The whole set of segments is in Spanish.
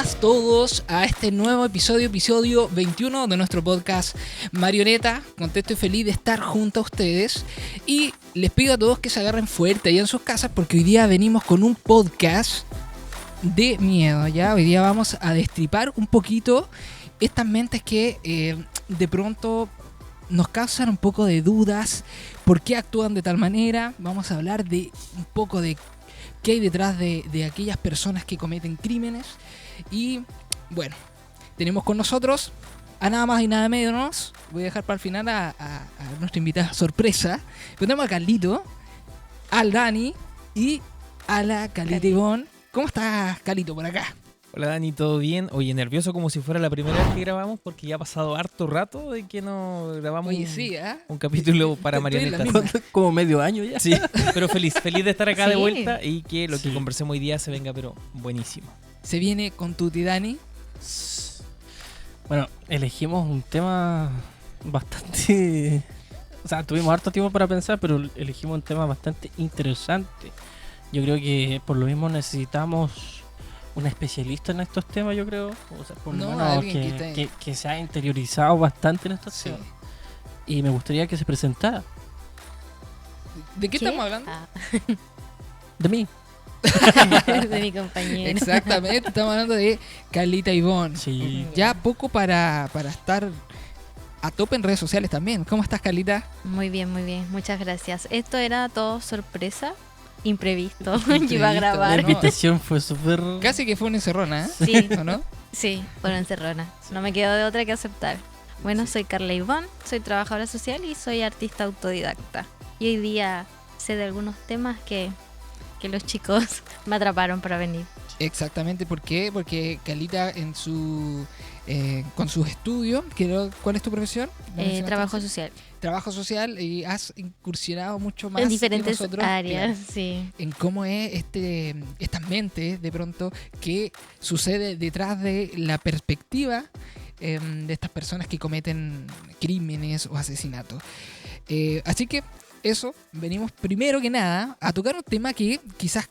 bienvenidas todos a este nuevo episodio 21 de nuestro podcast Marioneta. Contento y feliz de estar junto a ustedes. Y les pido a todos que se agarren fuerte allá en sus casas porque hoy día venimos con un podcast de miedo, ¿ya? Hoy día vamos a destripar un poquito estas mentes que de pronto nos causan un poco de dudas. ¿Por qué actúan de tal manera? Vamos a hablar de un poco de qué hay detrás de aquellas personas que cometen crímenes. Y bueno, tenemos con nosotros a nada más y nada menos. Voy a dejar para el final a nuestra invitada sorpresa. Pero tenemos a Carlito, al Dani y a la Calita Ivonne. ¿Cómo estás, Calito, por acá? Hola Dani, ¿todo bien? Oye, nervioso como si fuera la primera vez que grabamos porque ya ha pasado harto rato de que no grabamos. Oye, sí, un capítulo para Marioneta. Como medio año ya. Sí, pero feliz de estar acá Sí. de vuelta y que lo que conversemos hoy día se venga, pero buenísimo. Se viene con Tuti, Dani. Bueno, elegimos un tema bastante... O sea, tuvimos harto tiempo para pensar, pero elegimos un tema bastante interesante. Yo creo que por lo mismo necesitamos un especialista en estos temas, yo creo. O sea, por lo No, menos alguien que se ha interiorizado bastante en estos Sí. temas. Y me gustaría que se presentara. ¿De qué estamos hablando? De mí. De mi compañero. Exactamente, estamos hablando de Calita Ivonne. Sí. Ya poco para estar a tope en redes sociales también. ¿Cómo estás, Carlita? Muy bien, muchas gracias. Esto era todo sorpresa, imprevisto. Imprevisto, Que iba a La grabar. no. invitación fue súper... Casi que fue una encerrona, ¿eh? Sí, ¿O no? sí, por encerrona. No me quedó de otra que aceptar. Bueno, soy Carla Ivonne, soy trabajadora social y soy artista autodidacta. Y hoy día sé de algunos temas que los chicos me atraparon para venir. Exactamente, ¿por qué? Porque Calita en su con sus estudios, ¿cuál es tu profesión? ¿Me mencionaste? Trabajo social. Trabajo social, y has incursionado mucho más En que diferentes nosotros, áreas, claro, sí. en cómo es estas mentes de pronto que sucede detrás de la perspectiva de estas personas que cometen crímenes o asesinatos. Así que eso, venimos primero que nada a tocar un tema que quizás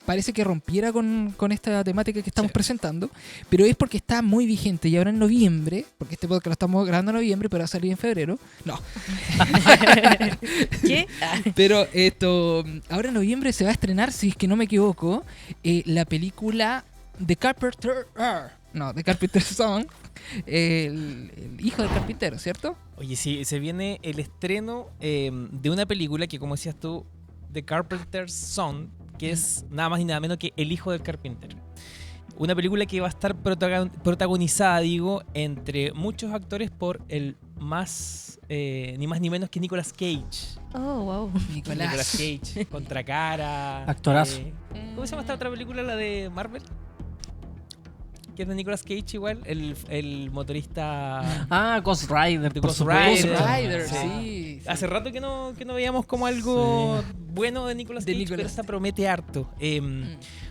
parece que rompiera con esta temática que estamos presentando, pero es porque está muy vigente y ahora en noviembre, porque este podcast lo estamos grabando en noviembre, pero va a salir en febrero. No. ¿Qué? Pero ahora en noviembre se va a estrenar, si es que no me equivoco, la película The Carpenter. The Carpenter's Son, el hijo del carpintero, ¿cierto? Oye, sí, se viene el estreno de una película que, como decías tú, The Carpenter's Son, que es nada más y nada menos que El hijo del carpintero. Una película que va a estar protagonizada, entre muchos actores por el más, ni más ni menos que Nicolas Cage. Oh, wow. Nicolás. Cage, Contracara. Actorazo. ¿Cómo se llama esta otra película, la de Marvel? Que es de Nicolas Cage igual, el motorista... Ghost Rider. The por Ghost supuesto. Rider. Ghost Rider, Sí. sí. Hace rato que no veíamos como algo Sí. bueno de Nicolas Cage, pero esta promete harto.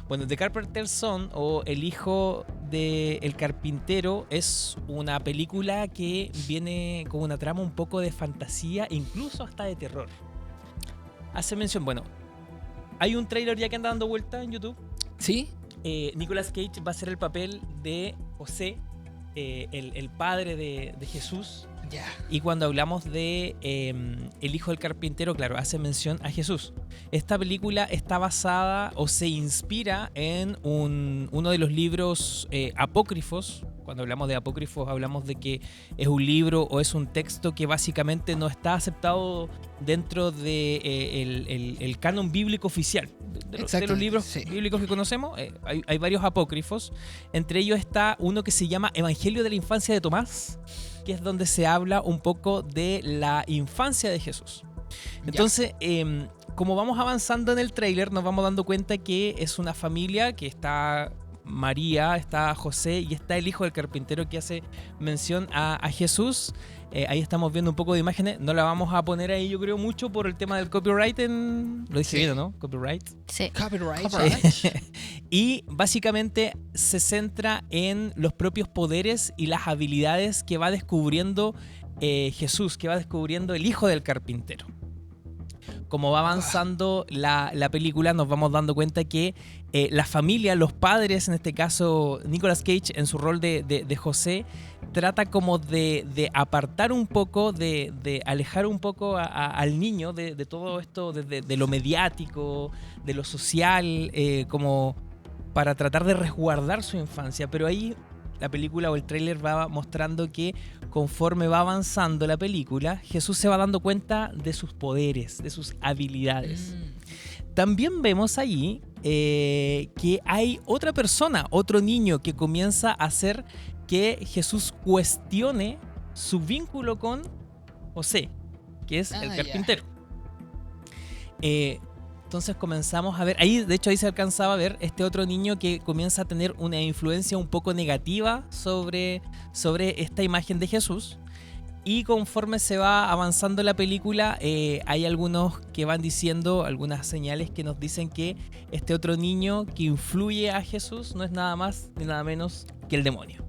Bueno, The Carpenter's Son, o El hijo del carpintero, es una película que viene con una trama un poco de fantasía, incluso hasta de terror. Hace mención, bueno, hay un tráiler ya que anda dando vuelta en YouTube. ¿Sí? Nicolas Cage va a ser el papel de José, el padre de Jesús. Ya. Y cuando hablamos de El hijo del carpintero, claro, hace mención a Jesús. Esta película está basada o se inspira en uno de los libros apócrifos. Cuando hablamos de apócrifos hablamos de que es un libro o es un texto que básicamente no está aceptado dentro de el canon bíblico oficial. De los libros bíblicos que conocemos, hay varios apócrifos. Entre ellos está uno que se llama Evangelio de la infancia de Tomás, que es donde se habla un poco de la infancia de Jesús. Entonces, como vamos avanzando en el tráiler, nos vamos dando cuenta que es una familia que está María, está José y está el hijo del carpintero que hace mención a Jesús. Ahí estamos viendo un poco de imágenes. No la vamos a poner ahí, yo creo, mucho por el tema del copyright. Lo dije bien, ¿no? Copyright. Sí. Copyright. Y básicamente se centra en los propios poderes y las habilidades que va descubriendo Jesús, que va descubriendo el hijo del carpintero. como va avanzando la película, nos vamos dando cuenta que la familia, los padres, en este caso Nicolas Cage en su rol de José, trata como de apartar un poco, de alejar un poco al niño de todo esto, de lo mediático, de lo social, como para tratar de resguardar su infancia. Pero ahí la película o el tráiler va mostrando que conforme va avanzando la película, Jesús se va dando cuenta de sus poderes, de sus habilidades. También vemos allí que hay otra persona, otro niño que comienza a hacer que Jesús cuestione su vínculo con José, que es el carpintero. Entonces comenzamos a ver, de hecho ahí se alcanzaba a ver este otro niño que comienza a tener una influencia un poco negativa sobre esta imagen de Jesús. Y conforme se va avanzando la película, hay algunos que van diciendo, algunas señales que nos dicen que este otro niño que influye a Jesús no es nada más ni nada menos que el demonio.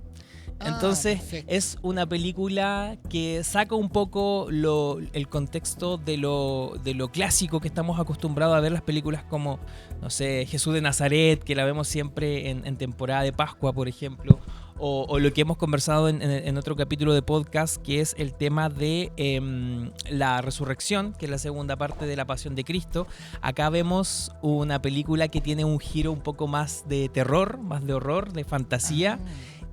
Entonces perfecto. es una película que saca un poco el contexto de lo clásico que estamos acostumbrados a ver las películas como, no sé, Jesús de Nazaret, que la vemos siempre en temporada de Pascua, por ejemplo, o lo que hemos conversado en otro capítulo de podcast, que es el tema de la resurrección, que es la segunda parte de la Pasión de Cristo. Acá vemos una película que tiene un giro un poco más de terror, más de horror, de fantasía,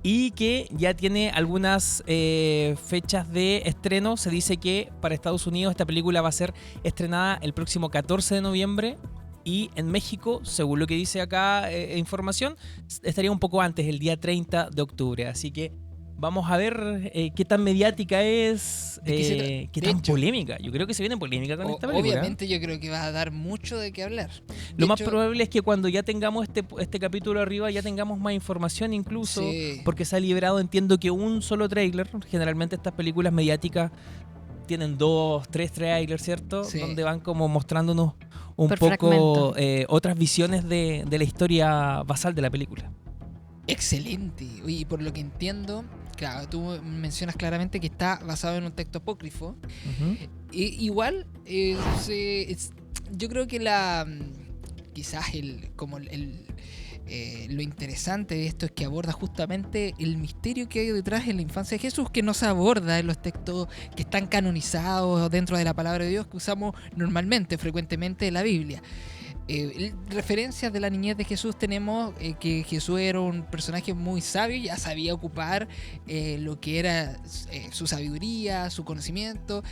y que ya tiene algunas fechas de estreno. Se dice que para Estados Unidos esta película va a ser estrenada el próximo 14 de noviembre y en México, según lo que dice acá información, estaría un poco antes, el día 30 de octubre. Así que vamos a ver qué tan mediática es, qué tan polémica. Yo creo que se viene polémica con esta película. Obviamente yo creo que va a dar mucho de qué hablar. Lo más probable es que cuando ya tengamos este capítulo arriba ya tengamos más información incluso, porque se ha liberado, entiendo que un solo tráiler. Generalmente estas películas mediáticas tienen 2, 3 trailers, ¿cierto? Sí. Donde van como mostrándonos un Por poco otras visiones de la historia basal de la película. Excelente. Y por lo que entiendo, claro, tú mencionas claramente que está basado en un texto apócrifo. Igual, yo creo que quizás lo interesante de esto es que aborda justamente el misterio que hay detrás en la infancia de Jesús, que no se aborda en los textos que están canonizados dentro de la palabra de Dios que usamos normalmente, frecuentemente en la Biblia. Referencias de la niñez de Jesús tenemos que Jesús era un personaje muy sabio, ya sabía ocupar lo que era su sabiduría, su conocimiento.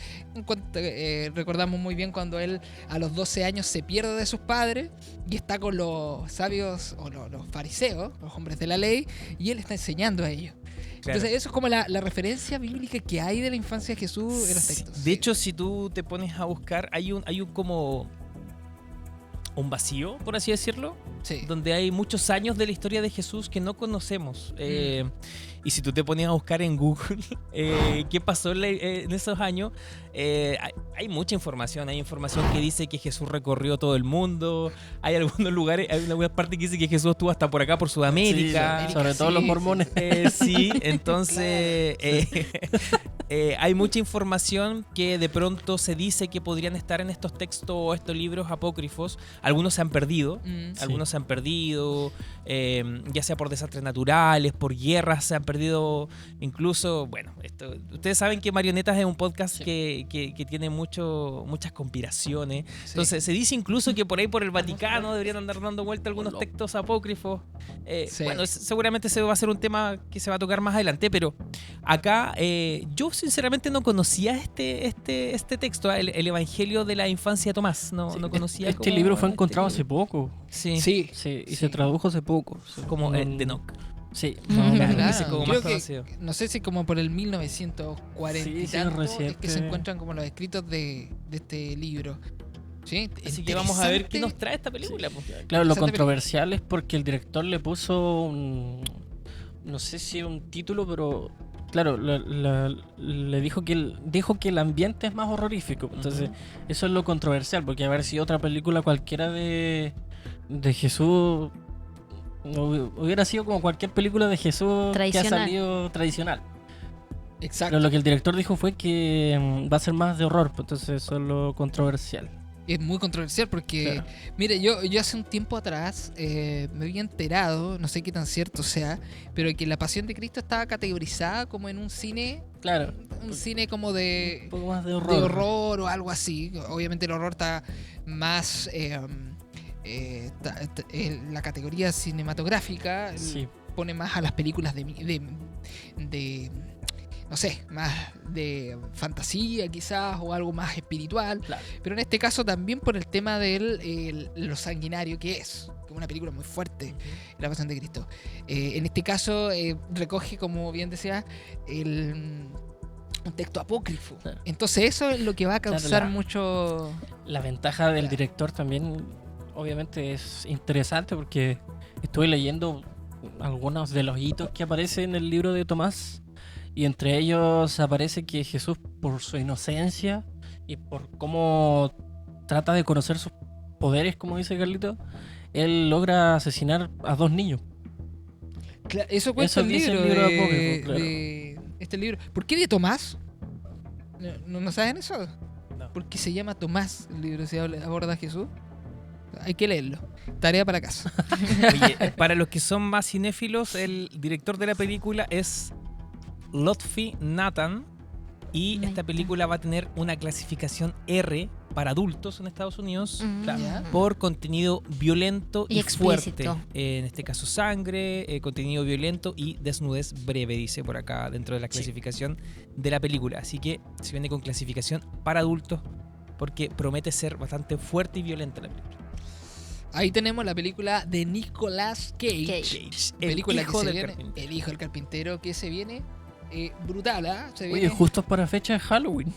Recordamos muy bien cuando él a los 12 años se pierde de sus padres y está con los sabios o los fariseos, los hombres de la ley, y él está enseñando a ellos. Claro. Entonces eso es como la referencia bíblica que hay de la infancia de Jesús en los textos. De hecho, si tú te pones a buscar, hay un como un vacío, por así decirlo, donde hay muchos años de la historia de Jesús que no conocemos. Y si tú te ponías a buscar en Google qué pasó en esos años, hay mucha información. Hay información que dice que Jesús recorrió todo el mundo. Hay algunos lugares, hay algunas partes que dice que Jesús estuvo hasta por acá, por Sudamérica. Sí, sobre todo los mormones. Sí, entonces hay mucha información que de pronto se dice que podrían estar en estos textos o estos libros apócrifos. Algunos se han perdido, ya sea por desastres naturales, por guerras, se han perdido incluso, bueno, ustedes saben que Marionetas es un podcast que tiene muchas conspiraciones. Entonces se dice incluso que por ahí por el Vaticano deberían andar dando vuelta algunos textos apócrifos. Bueno, seguramente se va a ser un tema que se va a tocar más adelante, pero acá yo sinceramente no conocía este texto, el Evangelio de la Infancia de Tomás. No conocía. Este libro fue encontrado hace poco. Sí. Y se tradujo hace poco. Como de Enoch. Sí. No sé si como por el 1940 y tanto es que se encuentran como los escritos de este libro. ¿Sí? Así que vamos a ver qué nos trae esta película. Claro, lo controversial es porque el director le puso no sé si un título, pero claro, le dijo que el ambiente es más horrorífico. Entonces, eso es lo controversial, porque a ver si otra película cualquiera de Jesús hubiera sido como cualquier película de Jesús que ha salido tradicional. Exacto. Pero lo que el director dijo fue que va a ser más de horror, pues entonces eso es lo controversial. es muy controversial porque, Claro. mire, yo hace un tiempo atrás me había enterado, no sé qué tan cierto sea, pero que La Pasión de Cristo estaba categorizada como en un cine, Claro. un cine como de Un poco más de de horror. horror o algo así. Obviamente el horror está más en la categoría cinematográfica, Sí. pone más a las películas de no sé, más de fantasía quizás o algo más espiritual, Claro. pero en este caso también por el tema de lo sanguinario que es una película muy fuerte, La Pasión de Cristo. En este caso recoge, como bien decía, un texto apócrifo. Claro. Entonces eso es lo que va a Claro, causar la- mucho... La ventaja del Claro. director también, obviamente, es interesante porque estuve leyendo algunos de los hitos que aparecen en el libro de Tomás y entre ellos aparece que Jesús, por su inocencia y por cómo trata de conocer sus poderes, como dice Carlito, él logra asesinar a 2 niños. Eso cuenta Eso el dice libro, el libro de, apócrifo, claro. de este libro. ¿Por qué de Tomás? ¿No saben eso? No. Porque se llama Tomás el libro, se aborda a Jesús. Hay que leerlo. Tarea para casa. Oye, para los que son más cinéfilos, el director de la película es Lotfi Nathan y esta película va a tener una clasificación R para adultos en Estados Unidos Ya. por contenido violento Y y fuerte. explícito. En este caso sangre, contenido violento y desnudez breve, dice por acá dentro de la clasificación de la película. Así que se viene con clasificación para adultos porque promete ser bastante fuerte y violenta la película. Ahí tenemos la película de Nicolas Cage. Cage. El Película hijo que se del viene, carpintero. El hijo del carpintero que se viene. Brutal, ¿ah? Se Oye, viene justo para fecha de Halloween.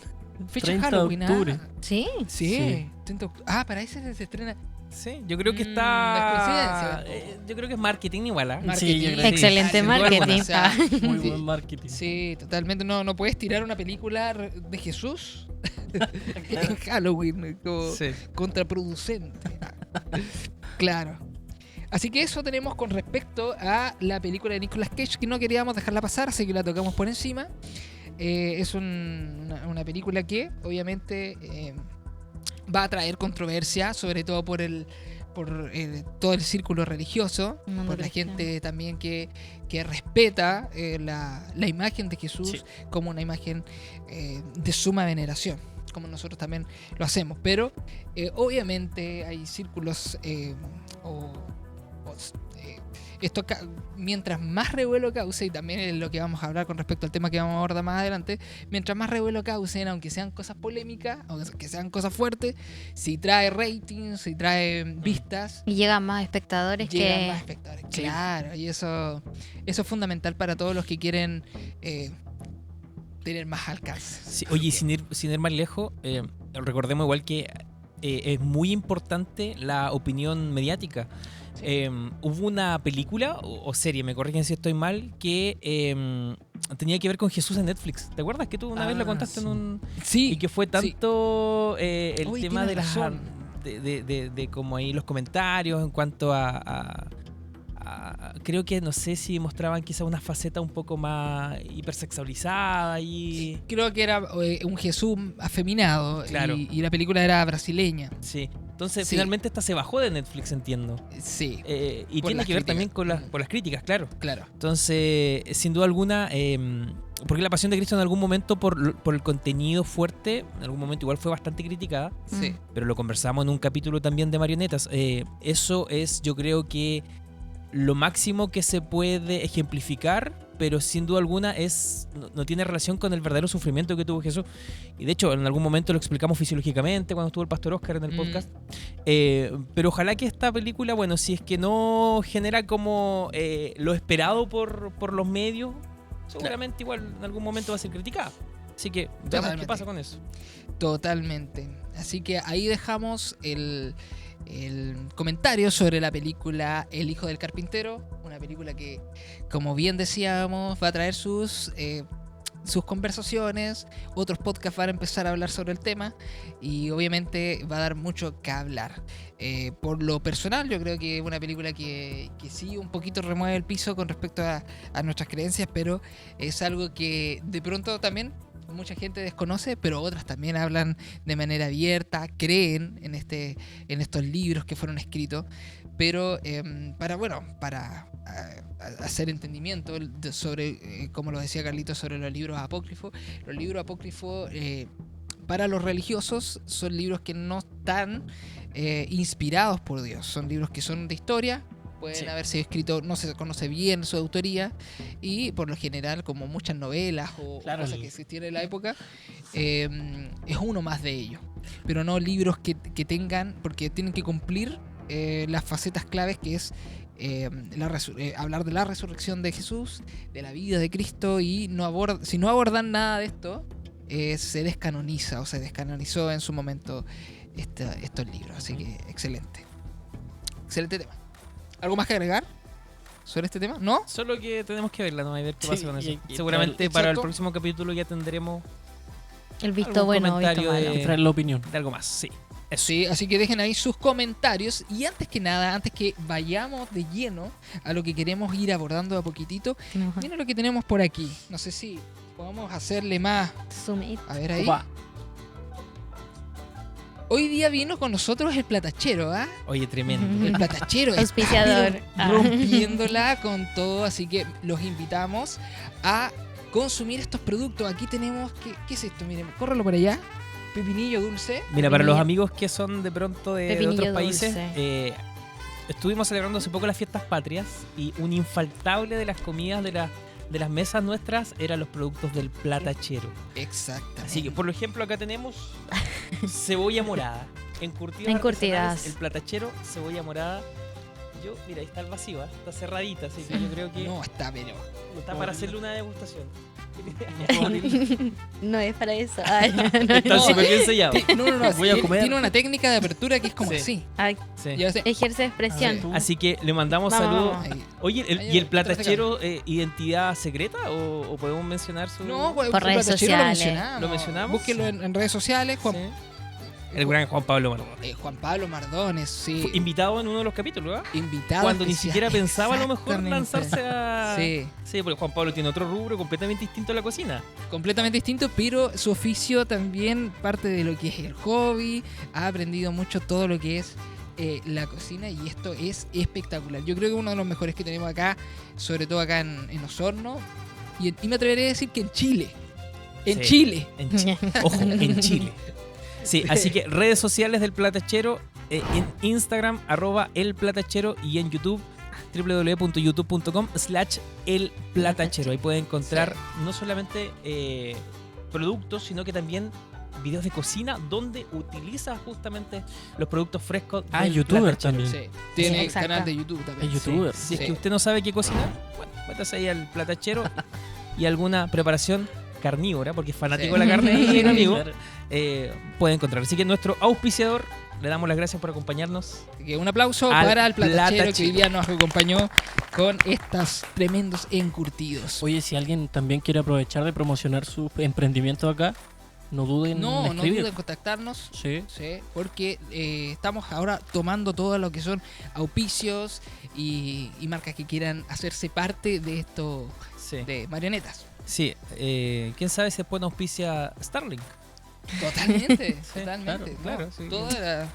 fecha 30 de Halloween, octubre. ¿ah? ¿Sí? Sí, Sí. 30 de octubre. Para ese se estrena. Sí, yo creo que No es está. coincidencia. Yo creo que es marketing igual, ¿ah? Marketing. yo creo que sí. Excelente sin duda marketing. alguna, o sea, Muy sí. buen marketing. Sí, totalmente. No puedes tirar una película de Jesús en Halloween, como Sí. contraproducente. Claro. Así que eso tenemos con respecto a la película de Nicolas Cage, que no queríamos dejarla pasar, así que la tocamos por encima. Es una película que obviamente va a traer controversia, sobre todo por todo el círculo religioso, Mundo por la cristiano. gente también que respeta la imagen de Jesús Sí. como una imagen de suma veneración, como nosotros también lo hacemos. Pero obviamente hay círculos esto mientras más revuelo cause, y también es lo que vamos a hablar con respecto al tema que vamos a abordar más adelante, mientras más revuelo causen, aunque sean cosas polémicas, aunque sean cosas fuertes, si trae ratings, si trae vistas, Y llegan más espectadores llegan que... más espectadores. Sí. Claro, y eso es fundamental para todos los que quieren tener más alcance. Sí, oye, y sin ir más lejos, recordemos igual que es muy importante la opinión mediática. Hubo una película o serie, me corrigen si estoy mal, que tenía que ver con Jesús en Netflix. ¿Te acuerdas que tú una vez lo contaste sí. en un... Sí, Y que fue tanto el Oye, tema de tienes las... razón. De como ahí los comentarios en cuanto a creo que no sé si mostraban quizá una faceta un poco más hipersexualizada y... creo que era un Jesús afeminado, Claro. y la película era brasileña. Sí. Entonces Sí. finalmente esta se bajó de Netflix, entiendo. Sí, Y Por tiene las que ver también críticas. por las críticas, claro. claro. Entonces, sin duda alguna, porque La Pasión de Cristo en algún momento, por el contenido fuerte, en algún momento igual fue bastante criticada, Sí. pero lo conversamos en un capítulo también de Marionetas. Eso es, yo creo que lo máximo que se puede ejemplificar, pero sin duda alguna no tiene relación con el verdadero sufrimiento que tuvo Jesús. Y de hecho, en algún momento lo explicamos fisiológicamente cuando estuvo el Pastor Oscar en el podcast. Pero ojalá que esta película, bueno, si es que no genera como lo esperado por los medios, seguramente igual en algún momento va a ser criticada. Así que veamos qué Totalmente. pasa con eso. Totalmente. Así que ahí dejamos el comentario sobre la película El hijo del carpintero, una película que, como bien decíamos, va a traer sus conversaciones, otros podcasts van a empezar a hablar sobre el tema y obviamente va a dar mucho que hablar. Por lo personal, yo creo que es una película que sí un poquito remueve el piso con respecto a nuestras creencias, pero es algo que de pronto también mucha gente desconoce, pero otras también hablan de manera abierta, creen en estos libros que fueron escritos, pero para hacer entendimiento sobre, como lo decía Carlitos, sobre los libros apócrifos. Los libros apócrifos, para los religiosos, son libros que no están inspirados por Dios, son libros que son de historia. Pueden haber sido escritos, no se conoce bien su autoría, y por lo general, como muchas novelas o cosas que existían en la época, es uno más de ellos. Pero no libros que tengan, porque tienen que cumplir las facetas claves, que es hablar de la resurrección de Jesús, de la vida de Cristo, y si no abordan nada de esto, se descanoniza, o se descanonizó en su momento estos libros. Así que excelente tema. ¿Algo más que agregar sobre este tema? ¿No? Solo que tenemos que verla, ¿no? A ver qué pasa con eso. y Seguramente para el próximo capítulo ya tendremos El visto algún bueno, comentario visto malo. Y traer la opinión. de algo más. Sí. Eso. Sí, así que dejen ahí sus comentarios. Y antes que nada, antes que vayamos de lleno a lo que queremos ir abordando de a poquitito, miren lo que tenemos por aquí. No sé si podemos hacerle más. Zoom it. A ver ahí. Opa. Hoy día vino con nosotros el platachero, ¿ah? Oye, tremendo. El platachero está, Auspiciador. pero rompiéndola con todo, así que los invitamos a consumir estos productos. Aquí tenemos, ¿qué es esto? Miren, córrelo para allá. Pepinillo dulce. Mira, para los Pepinillo. amigos que son de pronto de Pepinillo otros países, dulce. estuvimos celebrando hace poco las fiestas patrias y un infaltable de las comidas de las mesas nuestras eran los productos del platachero. Exactamente. Así que, por ejemplo, acá tenemos cebolla morada. Encurtidas. Encurtidas. artesanales, El platachero, cebolla morada. Mira, ahí está el vacío, está cerradita, así que yo creo que No, está, pero... está para hacerle una degustación. No es para eso. Ay, Está súper bien sellado. No, Voy a comer. tiene una técnica de apertura que es como Sí. así. Ay, Sí. Ya sé. ejerce expresión. Sí. Así que le mandamos Vamos, saludos. vamos. Ahí. Oye, Ahí, ¿y el ahí, platachero identidad secreta o podemos mencionar su...? No, pues, Por el redes platachero sociales. ¿Lo mencionamos? Búsquenlo en redes sociales. Sí. El gran Juan Pablo Mardón. Juan Pablo Mardones, sí. Fue invitado en uno de los capítulos, ¿verdad? Invitado Cuando ni especial. siquiera pensaba a lo mejor Exactamente. lanzarse a... Sí, Sí, porque Juan Pablo tiene otro rubro completamente distinto a la cocina. completamente distinto, pero su oficio también parte de lo que es el hobby. Ha aprendido mucho todo lo que es la cocina, y esto es espectacular. Yo creo que uno de los mejores que tenemos acá, sobre todo acá en Osorno, y me atrevería a decir que en Chile. En Sí. Chile. Ojo, en Chile. Sí, así que redes sociales del Platachero, en Instagram, @elplatachero, y en YouTube, www.youtube.com/elplatachero. Ahí pueden encontrar no solamente productos, sino que también videos de cocina donde utiliza justamente los productos frescos del youtuber Platachero. también. Sí. Tiene exacto. canal de YouTube también. Es youtuber. Si es Sí. que usted no sabe qué cocinar, bueno, métase ahí al Platachero y alguna preparación carnívora, porque es fanático Sí. de la carne y el amigo, Claro. puede encontrar. Así que nuestro auspiciador, le damos las gracias por acompañarnos. Así que un aplauso Al para el platachero que platachero. hoy día nos acompañó con estos tremendos encurtidos. Oye, si alguien también quiere aprovechar de promocionar su emprendimiento acá, no duden No en escribir. duden en contactarnos. Sí. Sí, porque estamos ahora tomando todo lo que son auspicios y marcas que quieran hacerse parte de esto Sí. de marionetas. Sí, quién sabe si después nos auspicia Starlink. Totalmente, Sí, totalmente. claro, ¿no? sí. Todo era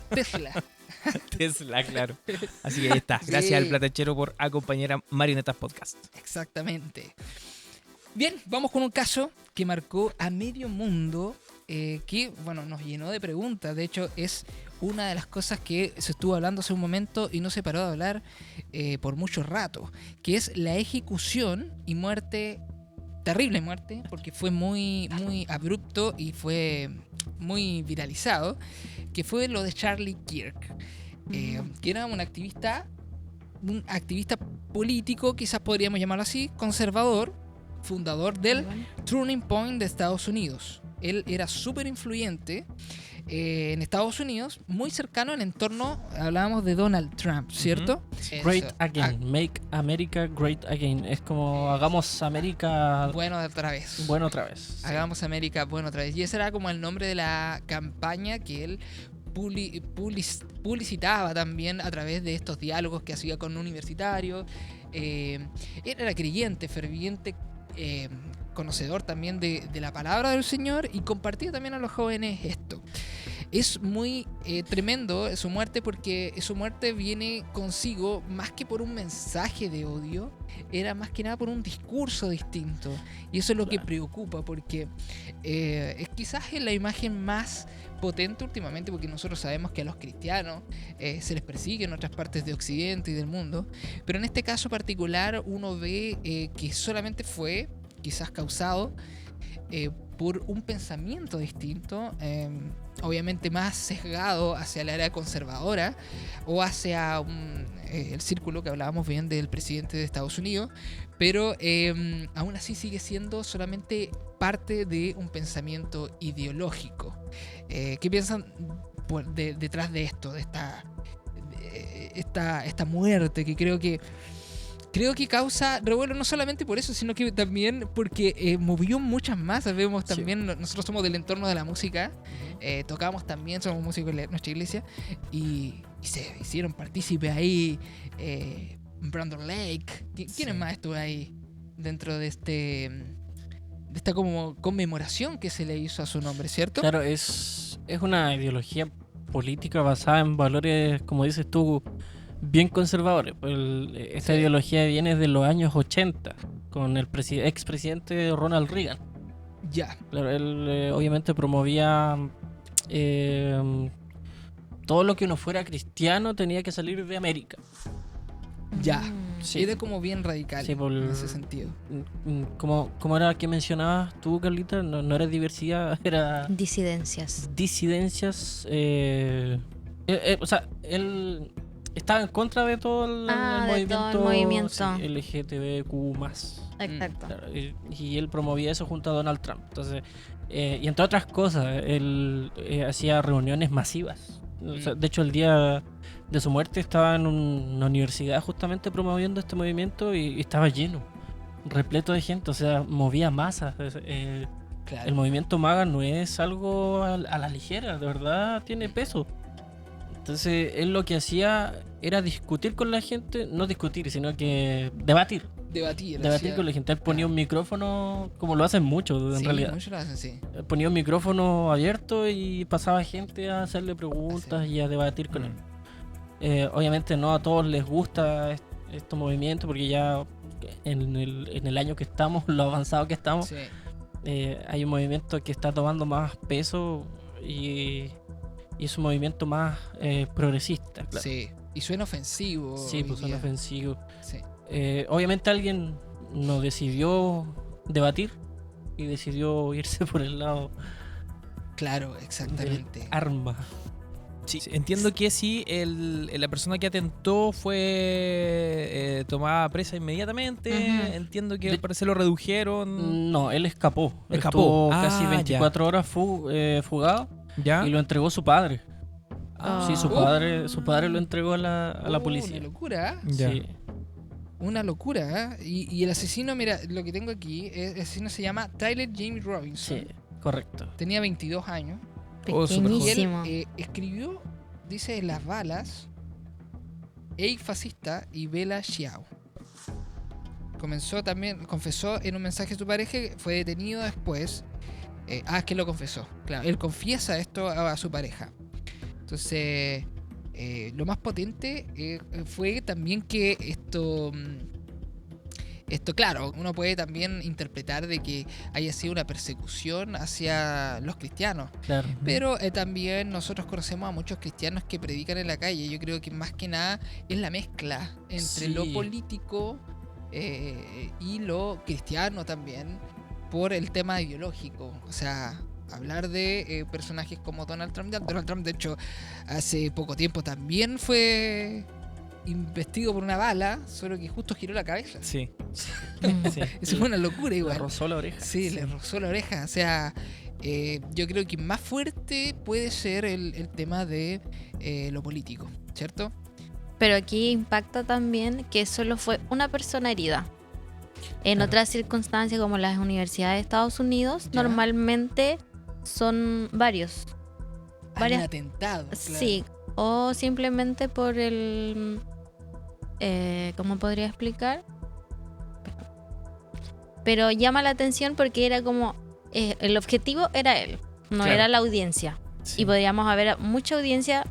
Tesla. Tesla, claro. Así que ahí está. Sí. Gracias al Platachero por acompañar a Marionetas Podcast. Exactamente. Bien, vamos con un caso que marcó a medio mundo, que bueno, nos llenó de preguntas. De hecho, es una de las cosas que se estuvo hablando hace un momento y no se paró de hablar por mucho rato, que es la ejecución y muerte, terrible muerte, porque fue muy, muy abrupto y fue muy viralizado, que fue lo de Charlie Kirk, que era un activista político, quizás podríamos llamarlo así, conservador, fundador del Turning Point de Estados Unidos. Él era súper influyente en Estados Unidos, muy cercano al entorno, hablábamos de Donald Trump, ¿cierto? Great Eso. Again. Make America Great Again. Es como hagamos América Bueno, otra vez. bueno otra vez. Hagamos América bueno otra vez. Y ese era como el nombre de la campaña que él publicitaba también a través de estos diálogos que hacía con universitarios. Él era creyente, ferviente conocedor también de la palabra del Señor, y compartía también a los jóvenes esto. Es muy tremendo su muerte, porque su muerte viene consigo más que por un mensaje de odio, era más que nada por un discurso distinto, y eso es lo que preocupa, porque quizás es la imagen más potente últimamente, porque nosotros sabemos que a los cristianos se les persigue en otras partes de Occidente y del mundo, pero en este caso particular uno ve que solamente fue quizás causado por un pensamiento distinto, obviamente más sesgado hacia la área conservadora o hacia el círculo que hablábamos bien del presidente de Estados Unidos, pero aún así sigue siendo solamente parte de un pensamiento ideológico. ¿Qué piensan detrás de esto, de esta muerte que creo que causa revuelo no solamente por eso, sino que también porque movió muchas masas? Vemos también, nosotros somos del entorno de la música, tocamos también, somos músicos de nuestra iglesia, y se hicieron partícipes ahí, Brandon Lake, ¿quién más estuvo ahí dentro de esta como conmemoración que se le hizo a su nombre, ¿cierto? Claro, es una ideología política basada en valores, como dices tú, bien conservadores. Esta ideología viene de los años 80 con el expresidente Ronald Reagan. Ya. Claro, él obviamente promovía todo lo que no fuera cristiano tenía que salir de América. Ya. Sí. Era como bien radical, Sí, en ese sentido. ¿Cómo era que mencionabas tú, Carlita? No era diversidad, era Disidencias. disidencias. O sea, él estaba en contra de todo el movimiento. Sí, LGTBQ+. Exacto. Claro, y él promovía eso junto a Donald Trump. Entonces, y entre otras cosas, él hacía reuniones masivas. O sea, de hecho, el día de su muerte estaba en una universidad justamente promoviendo este movimiento y estaba lleno, repleto de gente. O sea, movía masas. Claro. El movimiento MAGA no es algo a la ligera, de verdad tiene peso. Entonces, él lo que hacía era discutir con la gente, no discutir, sino que debatir Debatir con la gente. Él ponía un micrófono, como lo hacen muchos en realidad. Muchos lo hacen, sí. Ponía un micrófono abierto y pasaba gente a hacerle preguntas y a debatir con él. Obviamente no a todos les gusta estos movimientos, porque ya en el año que estamos, lo avanzado que estamos, Sí. hay un movimiento que está tomando más peso y es un movimiento más progresista. Claro. Sí. Y suena ofensivo. Sí, hoy pues son día. ofensivos. Sí. Obviamente alguien no decidió debatir y decidió irse por el lado Claro, del exactamente. arma. Sí, entiendo que sí, la persona que atentó fue tomada presa inmediatamente. Ujú. Entiendo que De- al parecer lo redujeron. No, él escapó. Escapó. Estuvo casi Ah, 24 horas fugado ¿Ya? y lo entregó su padre. Ah, Sí, su padre lo entregó a la policía. Una locura, ¿eh? Ya. Sí. Una locura, ¿eh? Y el asesino, mira, lo que tengo aquí, el asesino se llama Tyler James Robinson. Sí, correcto. Tenía 22 años. Oh, súper joven. Y él Pequeñísimo. escribió, dice, Las balas, Ey fascista y Bella Xiao. Confesó en un mensaje a su pareja que fue detenido después. Es que lo confesó. Claro, él confiesa esto a su pareja. Entonces, lo más potente fue también que esto, claro, uno puede también interpretar de que haya sido una persecución hacia los cristianos. Claro. Pero también nosotros conocemos a muchos cristianos que predican en la calle. Yo creo que más que nada es la mezcla entre Sí. lo político y lo cristiano también, por el tema ideológico. O sea, hablar de personajes como Donald Trump. Donald Trump, de hecho, hace poco tiempo también fue investido por una bala, solo que justo giró la cabeza. Sí. Sí. Eso fue una locura Le igual. rozó la oreja. Sí, le rozó la oreja. O sea, yo creo que más fuerte puede ser el tema de lo político, ¿cierto? Pero aquí impacta también que solo fue una persona herida. En Claro. otras circunstancias, como las universidades de Estados Unidos, Ya. normalmente son varios. Hay Varias- un atentado. Claro. Sí, o simplemente por el... ¿Cómo podría explicar? pero llama la atención porque era como el objetivo era él, no Claro. era la audiencia. Sí. Y podríamos haber mucha audiencia,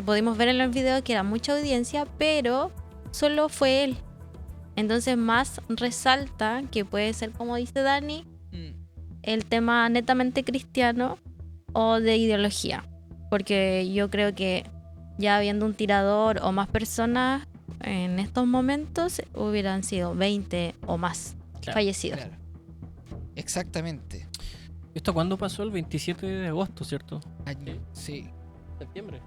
pudimos ver en los videos que era mucha audiencia, pero solo fue él. Entonces más resalta que puede ser, como dice Dani, el tema netamente cristiano o de ideología. Porque yo creo que ya habiendo un tirador o más personas, en estos momentos hubieran sido 20 o más Claro. fallecidos. Claro. Exactamente. ¿Esto cuándo pasó? El 27 de agosto, ¿cierto? Sí. ¿Septiembre?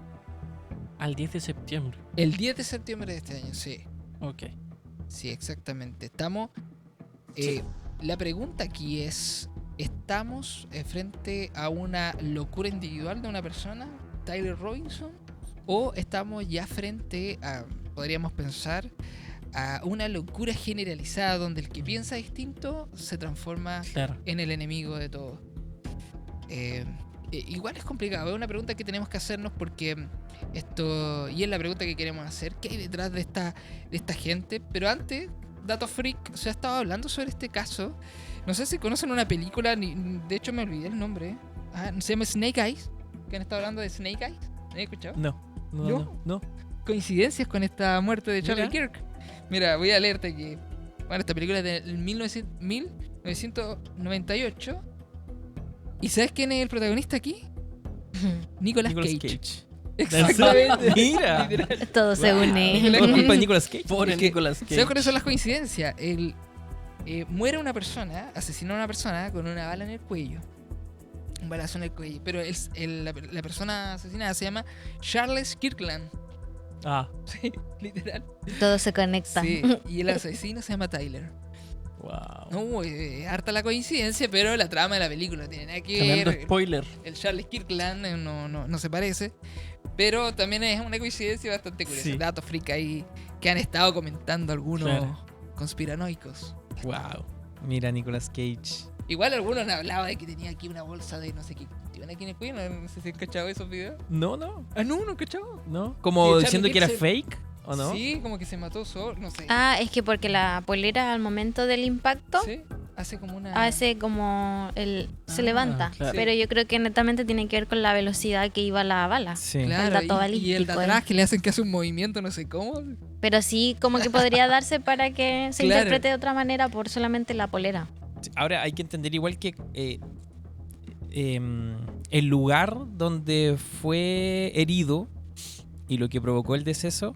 Al 10 de septiembre. El 10 de septiembre de este año, sí. Ok. Sí, exactamente. Estamos. La pregunta aquí es: ¿estamos frente a una locura individual de una persona, Tyler Robinson? ¿O estamos ya frente a, podríamos pensar, a una locura generalizada donde el que piensa distinto se transforma Claro. en el enemigo de todo? Igual es complicado, es una pregunta que tenemos que hacernos porque esto, y es la pregunta que queremos hacer: ¿qué hay detrás de esta gente? Pero antes, Dato Freak, se ha estado hablando sobre este caso. No sé si conocen una película, de hecho me olvidé el nombre. Se llama Snake Eyes, que han estado hablando de Snake Eyes. ¿No he escuchado? No. Coincidencias con esta muerte de Charlie Mira. Kirk. Mira, voy a leerte que, bueno, esta película es de 1998. ¿Y sabes quién es el protagonista aquí? Nicolas Cage. Exactamente. Mira. Literal. Todo se Wow. une. Nicolas Por culpa de Nicolas Cage. Pobre Es que, Nicolas Cage. ¿sabes cuáles son las coincidencias? Muere una persona, asesina a una persona con una bala en el cuello. Un balazo en el cuello. Pero la persona asesinada se llama Charles Kirkland. Ah, Sí, literal. Todo se conecta. Sí, y el asesino se llama Tyler. wow. No, harta la coincidencia, pero la trama de la película no tiene nada que Tremendo ver. spoiler. El Charles Kirkland no se parece. Pero también es una coincidencia bastante curiosa. Sí. Datos freak ahí que han estado comentando algunos Claro. conspiranoicos. Wow. Mira, Nicolas Cage. Igual algunos han hablado de que tenía aquí una bolsa de no sé qué. ¿Tiene aquí en el cuello? No sé si han cachado esos videos. No. No han cachado. ¿No? Y Como Charlie diciendo que era Kirk fake, ¿o no? Sí, como que se mató solo, no sé. Ah, es que porque la polera al momento del impacto Sí, hace como una... hace como se levanta. claro. Pero yo creo que netamente tiene que ver con la velocidad que iba la bala. Sí. Claro, dato y el balístico, de atrás que le hacen que hace un movimiento, no sé cómo. Pero sí, como que podría darse para que se Claro. interprete de otra manera por solamente la polera. Sí, ahora hay que entender igual que el lugar donde fue herido y lo que provocó el deceso,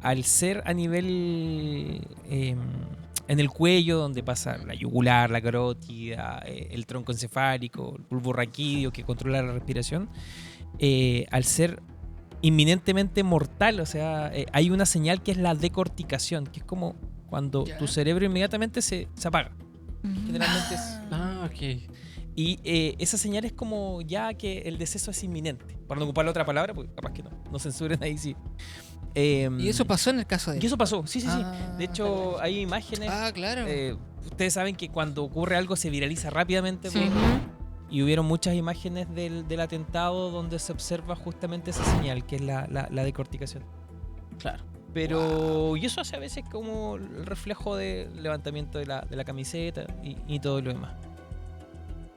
al ser a nivel en el cuello, donde pasa la yugular, la carótida, el tronco encefálico, el bulbo raquídeo que controla la respiración, al ser inminentemente mortal, o sea, hay una señal que es la decorticación, que es como cuando Ya. tu cerebro inmediatamente se apaga. Generalmente es... Ah, ok. Y esa señal es como ya que el deceso es inminente. Para no ocupar la otra palabra, porque capaz que no censuren ahí, sí. Y eso pasó en el caso de él. Y eso pasó, sí. Ah, De hecho, hay imágenes. claro. Ustedes saben que cuando ocurre algo se viraliza rápidamente. Sí. pues, Ujú. y hubieron muchas imágenes del atentado donde se observa justamente esa señal, que es la decorticación. Claro. Pero, y eso hace a veces como el reflejo del levantamiento de la camiseta y todo lo demás.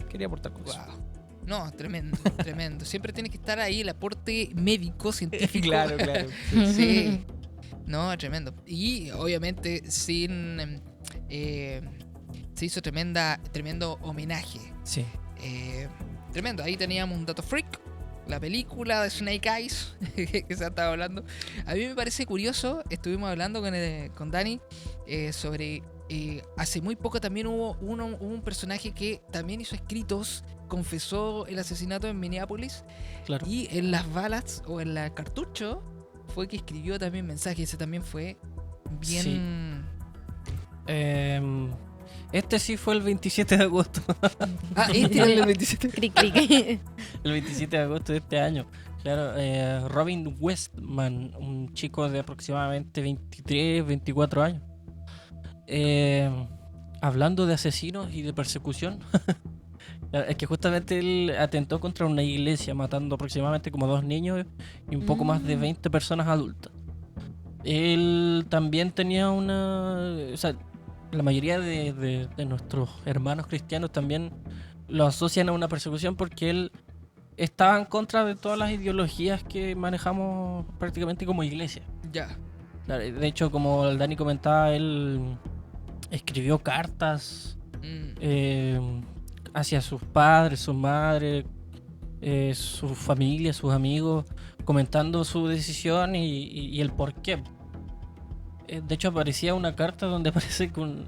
Quería aportar con eso. Wow. No, tremendo, tremendo. Siempre tiene que estar ahí el aporte médico, científico. Claro. Sí. No, tremendo. Y obviamente se hizo tremendo homenaje. Sí. Tremendo. Ahí teníamos un dato freak. La película de Snake Eyes que se ha estado hablando. A mí me parece curioso. Estuvimos hablando con Dani sobre... hace muy poco también hubo un personaje que también hizo escritos, confesó el asesinato en Minneapolis, Claro. y en las balas o en la cartucho fue que escribió también mensajes. Ese también fue bien... Este sí fue el 27 de agosto. Este era el 27. Cric, cric. El 27 de agosto de este año. Claro, Robin Westman, un chico de aproximadamente 23, 24 años. Hablando de asesinos y de persecución. Es que justamente él atentó contra una iglesia, matando aproximadamente como 2 niños y un poco más de 20 personas adultas. Él también tenía una... O sea, la mayoría de nuestros hermanos cristianos también lo asocian a una persecución porque él estaba en contra de todas las ideologías que manejamos prácticamente como iglesia. Ya. Claro, de hecho, como el Dani comentaba, él escribió cartas hacia sus padres, su madre, su familia, sus amigos, comentando su decisión y el por qué. De hecho, aparecía una carta donde aparece con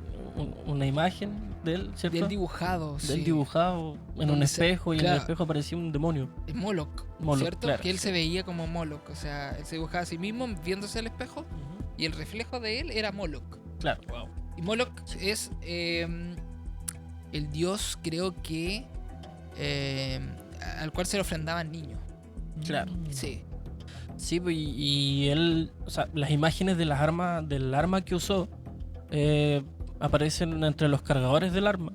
una imagen de él, ¿cierto? Del dibujado, Del sí. dibujado en un Donde se- espejo y en claro. el espejo aparecía un demonio. Es Moloch, Moloch, ¿cierto? claro, Que él sí. se veía como Moloch, o sea, él se dibujaba a sí mismo viéndose al espejo y el reflejo de él era Moloch. Claro. Y Moloch es el dios, creo que, al cual se le ofrendaban niños. Claro. Sí. Sí, pues, y él, o sea, las imágenes de las armas, del arma que usó, aparecen entre los cargadores del arma,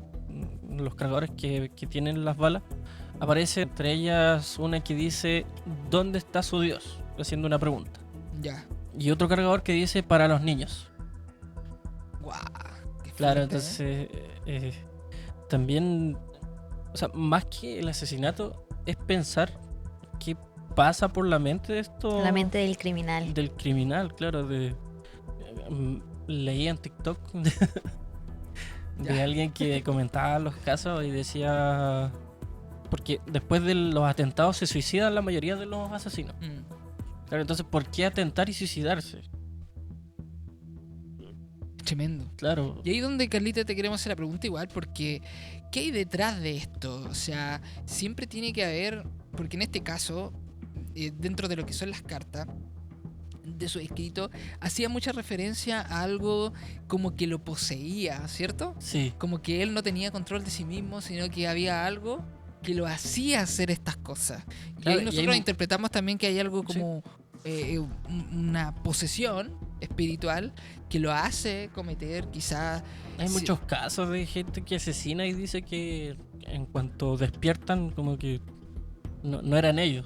los cargadores que tienen las balas, aparece entre ellas una que dice ¿dónde está su Dios? Haciendo una pregunta. Ya. Y otro cargador que dice para los niños. Guau. Qué Claro, fuerte, ¿eh? entonces también, o sea, más que el asesinato, es pensar qué pasa por la mente de esto. La mente del criminal. Del criminal, claro. Leí en TikTok de Ya. alguien que comentaba los casos y decía. Porque después de los atentados se suicidan la mayoría de los asesinos. Claro, entonces, ¿por qué atentar y suicidarse? Tremendo. Claro. Y ahí donde, Carlita, te queremos hacer la pregunta igual, porque ¿qué hay detrás de esto? O sea, siempre tiene que haber, porque en este caso, dentro de lo que son las cartas, de su escrito, hacía mucha referencia a algo como que lo poseía, ¿cierto? Sí. Como que él no tenía control de sí mismo, sino que había algo que lo hacía hacer estas cosas. Y Claro, ahí y nosotros hay- interpretamos también que hay algo como una posesión espiritual que lo hace cometer quizás... Hay muchos casos de gente que asesina y dice que en cuanto despiertan, como que no eran ellos.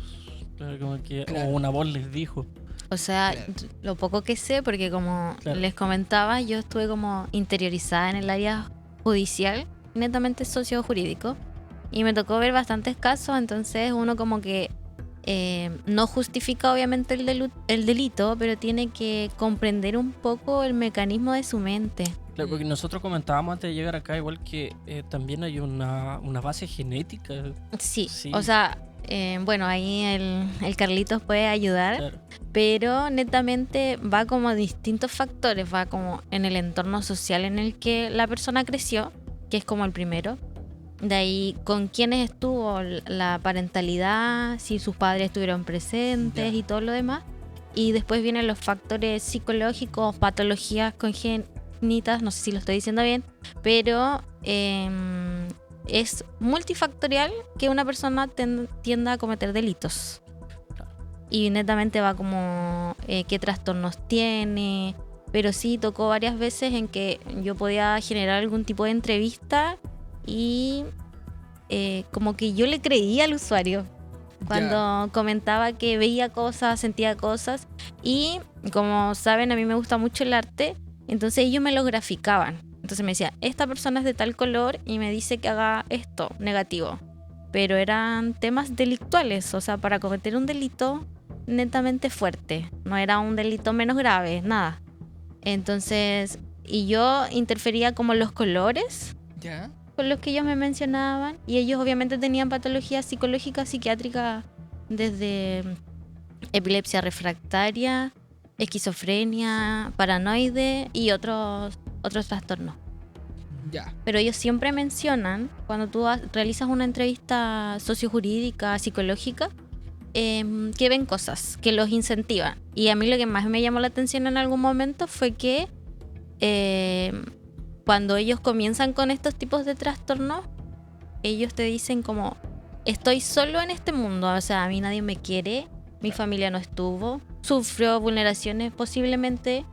Claro, como que Claro. o una voz les dijo. O sea, Claro. lo poco que sé, porque como Claro. les comentaba, yo estuve como interiorizada en el área judicial, netamente socio-jurídico, y me tocó ver bastantes casos, entonces uno como que no justifica obviamente el delito, pero tiene que comprender un poco el mecanismo de su mente. Claro, porque nosotros comentábamos antes de llegar acá, igual que también hay una base genética. Sí, Sí. o sea, bueno, ahí el Carlitos puede ayudar. Claro. Pero netamente va como a distintos factores, va como en el entorno social en el que la persona creció, que es como el primero. De ahí con quiénes estuvo la parentalidad, si sus padres estuvieron presentes Ya. y todo lo demás. Y después vienen los factores psicológicos, patologías congénitas, no sé si lo estoy diciendo bien, pero es multifactorial que una persona tienda a cometer delitos. Y netamente va como qué trastornos tiene. Pero sí tocó varias veces en que yo podía generar algún tipo de entrevista y como que yo le creía al usuario cuando comentaba que veía cosas, sentía cosas. Y como saben, a mí me gusta mucho el arte, entonces ellos me lo graficaban. Entonces me decía, esta persona es de tal color y me dice que haga esto, negativo. Pero eran temas delictuales, o sea, para cometer un delito netamente fuerte. No era un delito menos grave, nada. Entonces, y yo interfería como los colores ¿Ya? con los que ellos me mencionaban. Y ellos obviamente tenían patologías psicológicas, psiquiátricas, desde epilepsia refractaria, esquizofrenia, paranoide y otros trastornos. Ya. Pero ellos siempre mencionan, cuando tú realizas una entrevista sociojurídica, psicológica, que ven cosas, que los incentivan. Y a mí lo que más me llamó la atención en algún momento fue que cuando ellos comienzan con estos tipos de trastornos, ellos te dicen como, estoy solo en este mundo, o sea, a mí nadie me quiere, mi familia no estuvo, sufrió vulneraciones posiblemente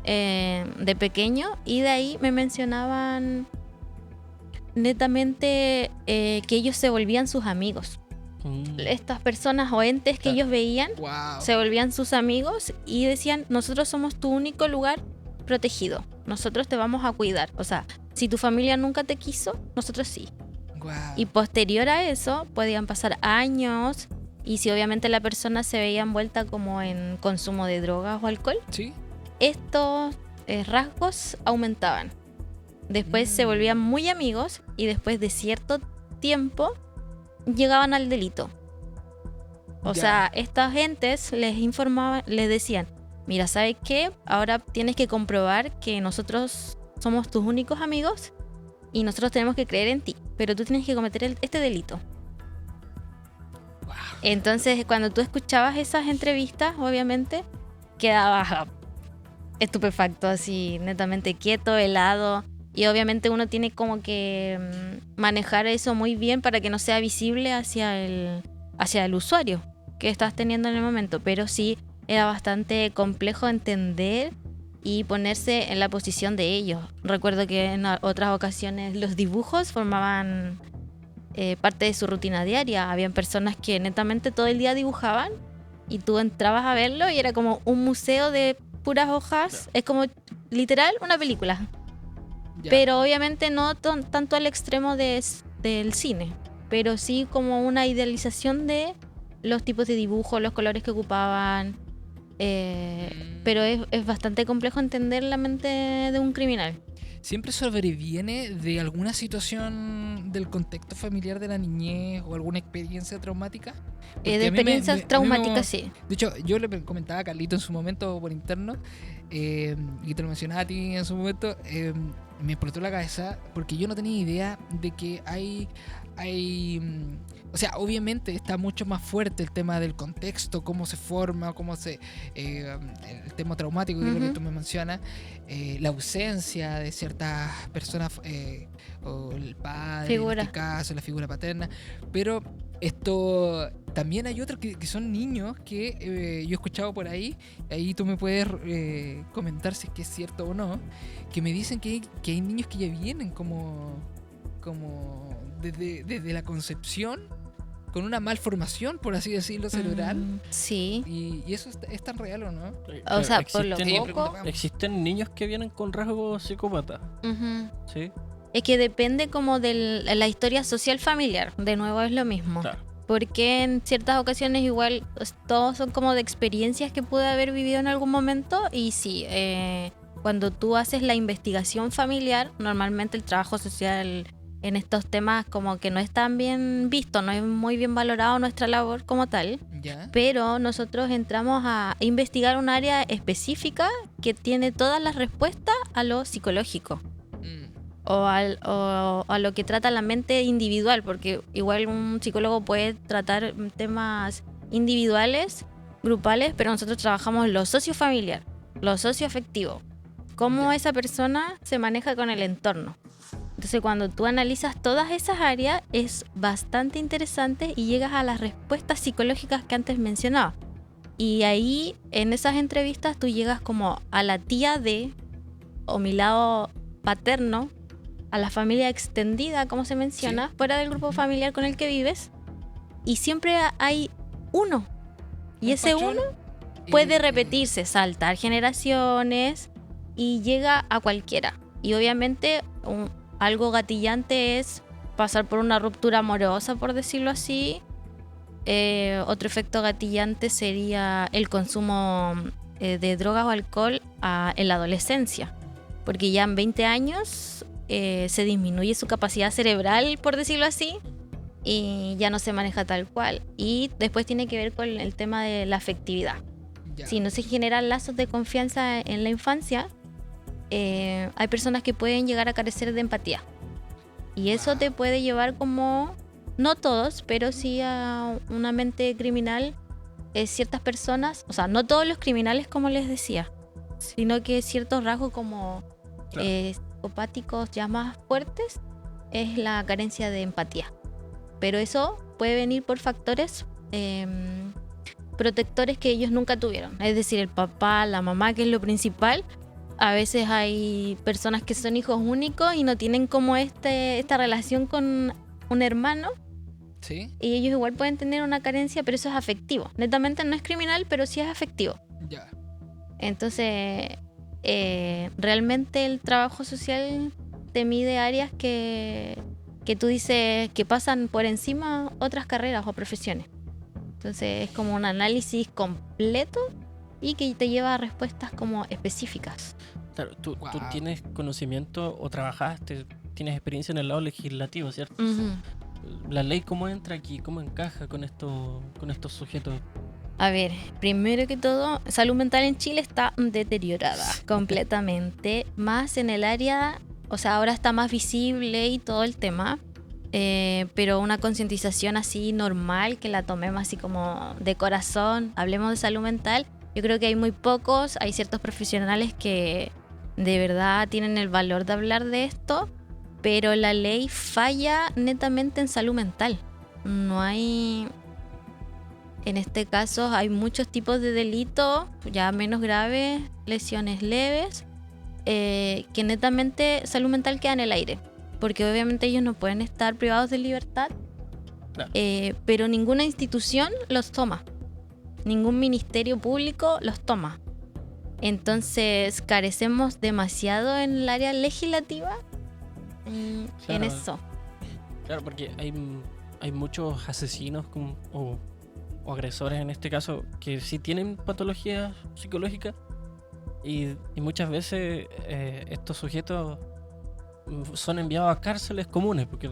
de pequeño, y de ahí me mencionaban netamente que ellos se volvían sus amigos. Estas personas o entes que Claro. ellos veían Wow. se volvían sus amigos y decían, nosotros somos tu único lugar protegido. Nosotros te vamos a cuidar. O sea, si tu familia nunca te quiso, nosotros sí. Guau. Y posterior a eso, podían pasar años. Y si obviamente la persona se veía envuelta como en consumo de drogas o alcohol, ¿Sí? estos rasgos aumentaban. Después se volvían muy amigos y después de cierto tiempo llegaban al delito. O Ya. sea, estas gentes les informaban, les decían, mira, ¿sabes qué? Ahora tienes que comprobar que nosotros somos tus únicos amigos y nosotros tenemos que creer en ti, pero tú tienes que cometer este delito. Guau. Entonces, cuando tú escuchabas esas entrevistas, obviamente, quedabas estupefacto, así, netamente quieto, helado. Y obviamente uno tiene como que manejar eso muy bien para que no sea visible hacia el usuario que estás teniendo en el momento. Pero sí era bastante complejo entender y ponerse en la posición de ellos. Recuerdo que en otras ocasiones los dibujos formaban parte de su rutina diaria. Habían personas que netamente todo el día dibujaban y tú entrabas a verlo y era como un museo de puras hojas. Es como literal una película. Ya. Pero obviamente no tanto al extremo del cine, pero sí como una idealización de los tipos de dibujo, los colores que ocupaban. Pero es bastante complejo entender la mente de un criminal. ¿Siempre sobreviene de alguna situación del contexto familiar de la niñez o alguna experiencia traumática? Porque De a mí me- experiencias a mí me- traumáticas, sí. De hecho, yo le comentaba a Carlito en su momento por interno, y te lo mencionaba a ti en su momento, me explotó la cabeza porque yo no tenía idea de que o sea, obviamente está mucho más fuerte el tema del contexto, cómo se forma, el tema traumático, que es lo que Ujú. tú me mencionas, la ausencia de ciertas personas, o el padre, en Figura. este caso, la figura paterna, pero esto también hay otros que son niños que yo he escuchado por ahí tú me puedes comentar si es que es cierto o no, que me dicen que hay niños que ya vienen como desde la concepción con una malformación, por así decirlo, cerebral. Sí. Y eso es tan real o no? O sea, por lo existen, poco. existen niños que vienen con rasgos psicópatas, Ujú. ¿sí? Es que depende como de la historia social familiar. De nuevo es lo mismo. Claro. Porque en ciertas ocasiones igual todos son como de experiencias que pude haber vivido en algún momento. Y sí, cuando tú haces la investigación familiar, normalmente el trabajo social en estos temas como que no es tan bien visto, no es muy bien valorado nuestra labor como tal. Ya. Pero nosotros entramos a investigar un área específica que tiene todas las respuestas a lo psicológico. O a lo que trata la mente individual, porque igual un psicólogo puede tratar temas individuales, grupales, pero nosotros trabajamos lo sociofamiliar, lo socioafectivo, cómo Ya. esa persona se maneja con el entorno. Entonces cuando tú analizas todas esas áreas es bastante interesante y llegas a las respuestas psicológicas que antes mencionaba. Y ahí en esas entrevistas tú llegas como a la tía de, o mi lado paterno, a la familia extendida, como se menciona, fuera del grupo familiar con el que vives, y siempre hay uno. Y Un ese patrón, uno puede repetirse, saltar generaciones y llega a cualquiera. Y obviamente algo gatillante es pasar por una ruptura amorosa, por decirlo así. Otro efecto gatillante sería el consumo de drogas o alcohol en la adolescencia, porque ya en 20 años se disminuye su capacidad cerebral, por decirlo así, y ya no se maneja tal cual. Y después tiene que ver con el tema de la afectividad. Ya. Si no se generan lazos de confianza en la infancia, hay personas que pueden llegar a carecer de empatía. Y eso te puede llevar como, no todos, pero sí a una mente criminal. Ciertas personas, o sea, no todos los criminales como les decía, sino que ciertos rasgos como Claro. psicopáticos ya más fuertes es la carencia de empatía. Pero eso puede venir por factores protectores que ellos nunca tuvieron. Es decir, el papá, la mamá, que es lo principal. A veces hay personas que son hijos únicos y no tienen como esta relación con un hermano. ¿Sí? Y ellos igual pueden tener una carencia, pero eso es afectivo. Netamente no es criminal, pero sí es afectivo. Ya. Entonces, realmente el trabajo social te mide áreas que tú dices que pasan por encima otras carreras o profesiones. Entonces es como un análisis completo y que te lleva a respuestas como específicas. Claro, tú Wow. tienes conocimiento o trabajaste, tienes experiencia en el lado legislativo, ¿cierto? Ujú. ¿La ley cómo entra aquí? ¿Cómo encaja con estos sujetos? A ver, primero que todo, salud mental en Chile está deteriorada completamente, más en el área, o sea, ahora está más visible y todo el tema, pero una concientización así normal, que la tomemos así como de corazón, hablemos de salud mental, yo creo que hay muy pocos, hay ciertos profesionales que de verdad tienen el valor de hablar de esto, pero la ley falla netamente en salud mental. No hay... En este caso hay muchos tipos de delitos, ya menos graves, lesiones leves, que netamente salud mental queda en el aire. Porque obviamente ellos no pueden estar privados de libertad, Claro. pero ninguna institución los toma. Ningún ministerio público los toma. Entonces carecemos demasiado en el área legislativa en Claro. eso. Claro, porque hay muchos asesinos o agresores en este caso que sí tienen patologías psicológicas y muchas veces estos sujetos son enviados a cárceles comunes porque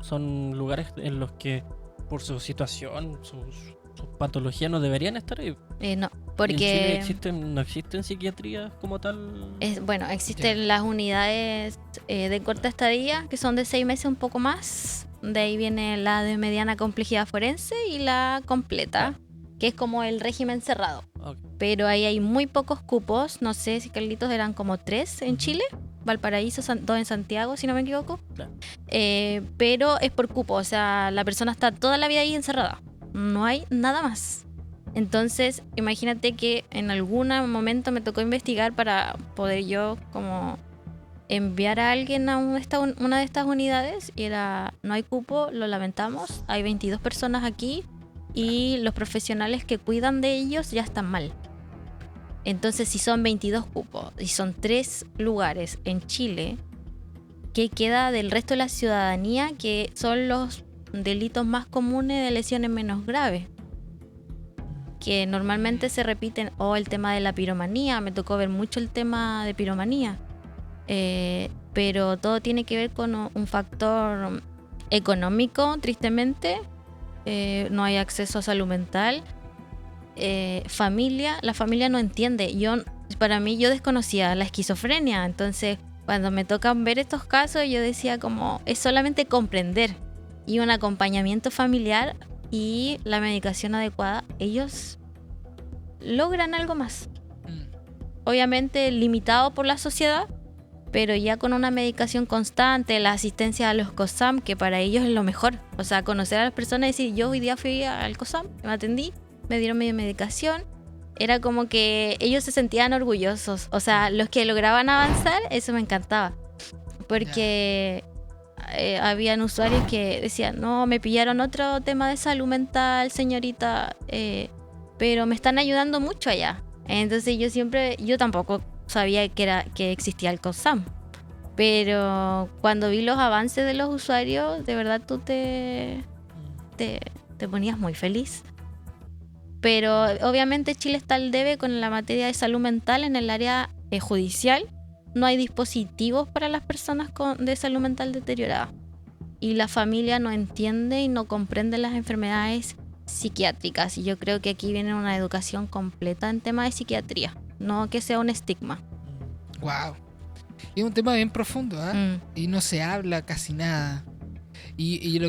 son lugares en los que por su situación, sus patologías no deberían estar ahí. No, Y en Chile porque no existen psiquiatrías como tal. bueno, existen las unidades de corta estadía que son de 6 meses un poco más. De ahí viene la de mediana complejidad forense y la completa, que es como el régimen cerrado. Ok. Pero ahí hay muy pocos cupos. No sé si Carlitos eran como 3 en Ujú. Chile. Valparaíso, 2 en Santiago, si no me equivoco. Claro. Pero es por cupo, o sea, la persona está toda la vida ahí encerrada. No hay nada más. Entonces, imagínate que en algún momento me tocó investigar para poder yo como enviar a alguien a una de estas unidades y era, no hay cupo, lo lamentamos, hay 22 personas aquí y los profesionales que cuidan de ellos ya están mal. Entonces, si son 22 cupos y son 3 lugares en Chile, ¿qué queda del resto de la ciudadanía, que son los delitos más comunes de lesiones menos graves? Que normalmente se repiten, o el tema de la piromanía, me tocó ver mucho el tema de piromanía, pero todo tiene que ver con un factor económico, tristemente. No hay acceso a salud mental. Familia, la familia no entiende. Para mí, yo desconocía la esquizofrenia, entonces cuando me tocan ver estos casos yo decía como, es solamente comprender y un acompañamiento familiar y la medicación adecuada, ellos logran algo más. Obviamente limitado por la sociedad, pero ya con una medicación constante, la asistencia a los COSAM, que para ellos es lo mejor. O sea, conocer a las personas y decir, yo hoy día fui al COSAM, me atendí, me dieron mi medicación. Era como que ellos se sentían orgullosos. O sea, los que lograban avanzar, eso me encantaba. Porque habían usuarios que decían, no, me pillaron otro tema de salud mental, señorita, pero me están ayudando mucho allá. Entonces yo tampoco sabía que existía el COSAM. Pero cuando vi los avances de los usuarios, de verdad tú te ponías muy feliz. Pero obviamente Chile está al debe con la materia de salud mental en el área judicial. No hay dispositivos para las personas de salud mental deteriorada. Y la familia no entiende y no comprende las enfermedades psiquiátricas. Y yo creo que aquí viene una educación completa en tema de psiquiatría. No que sea un estigma. Wow. Es un tema bien profundo, ¿ah? Mm. Y no se habla casi nada. Y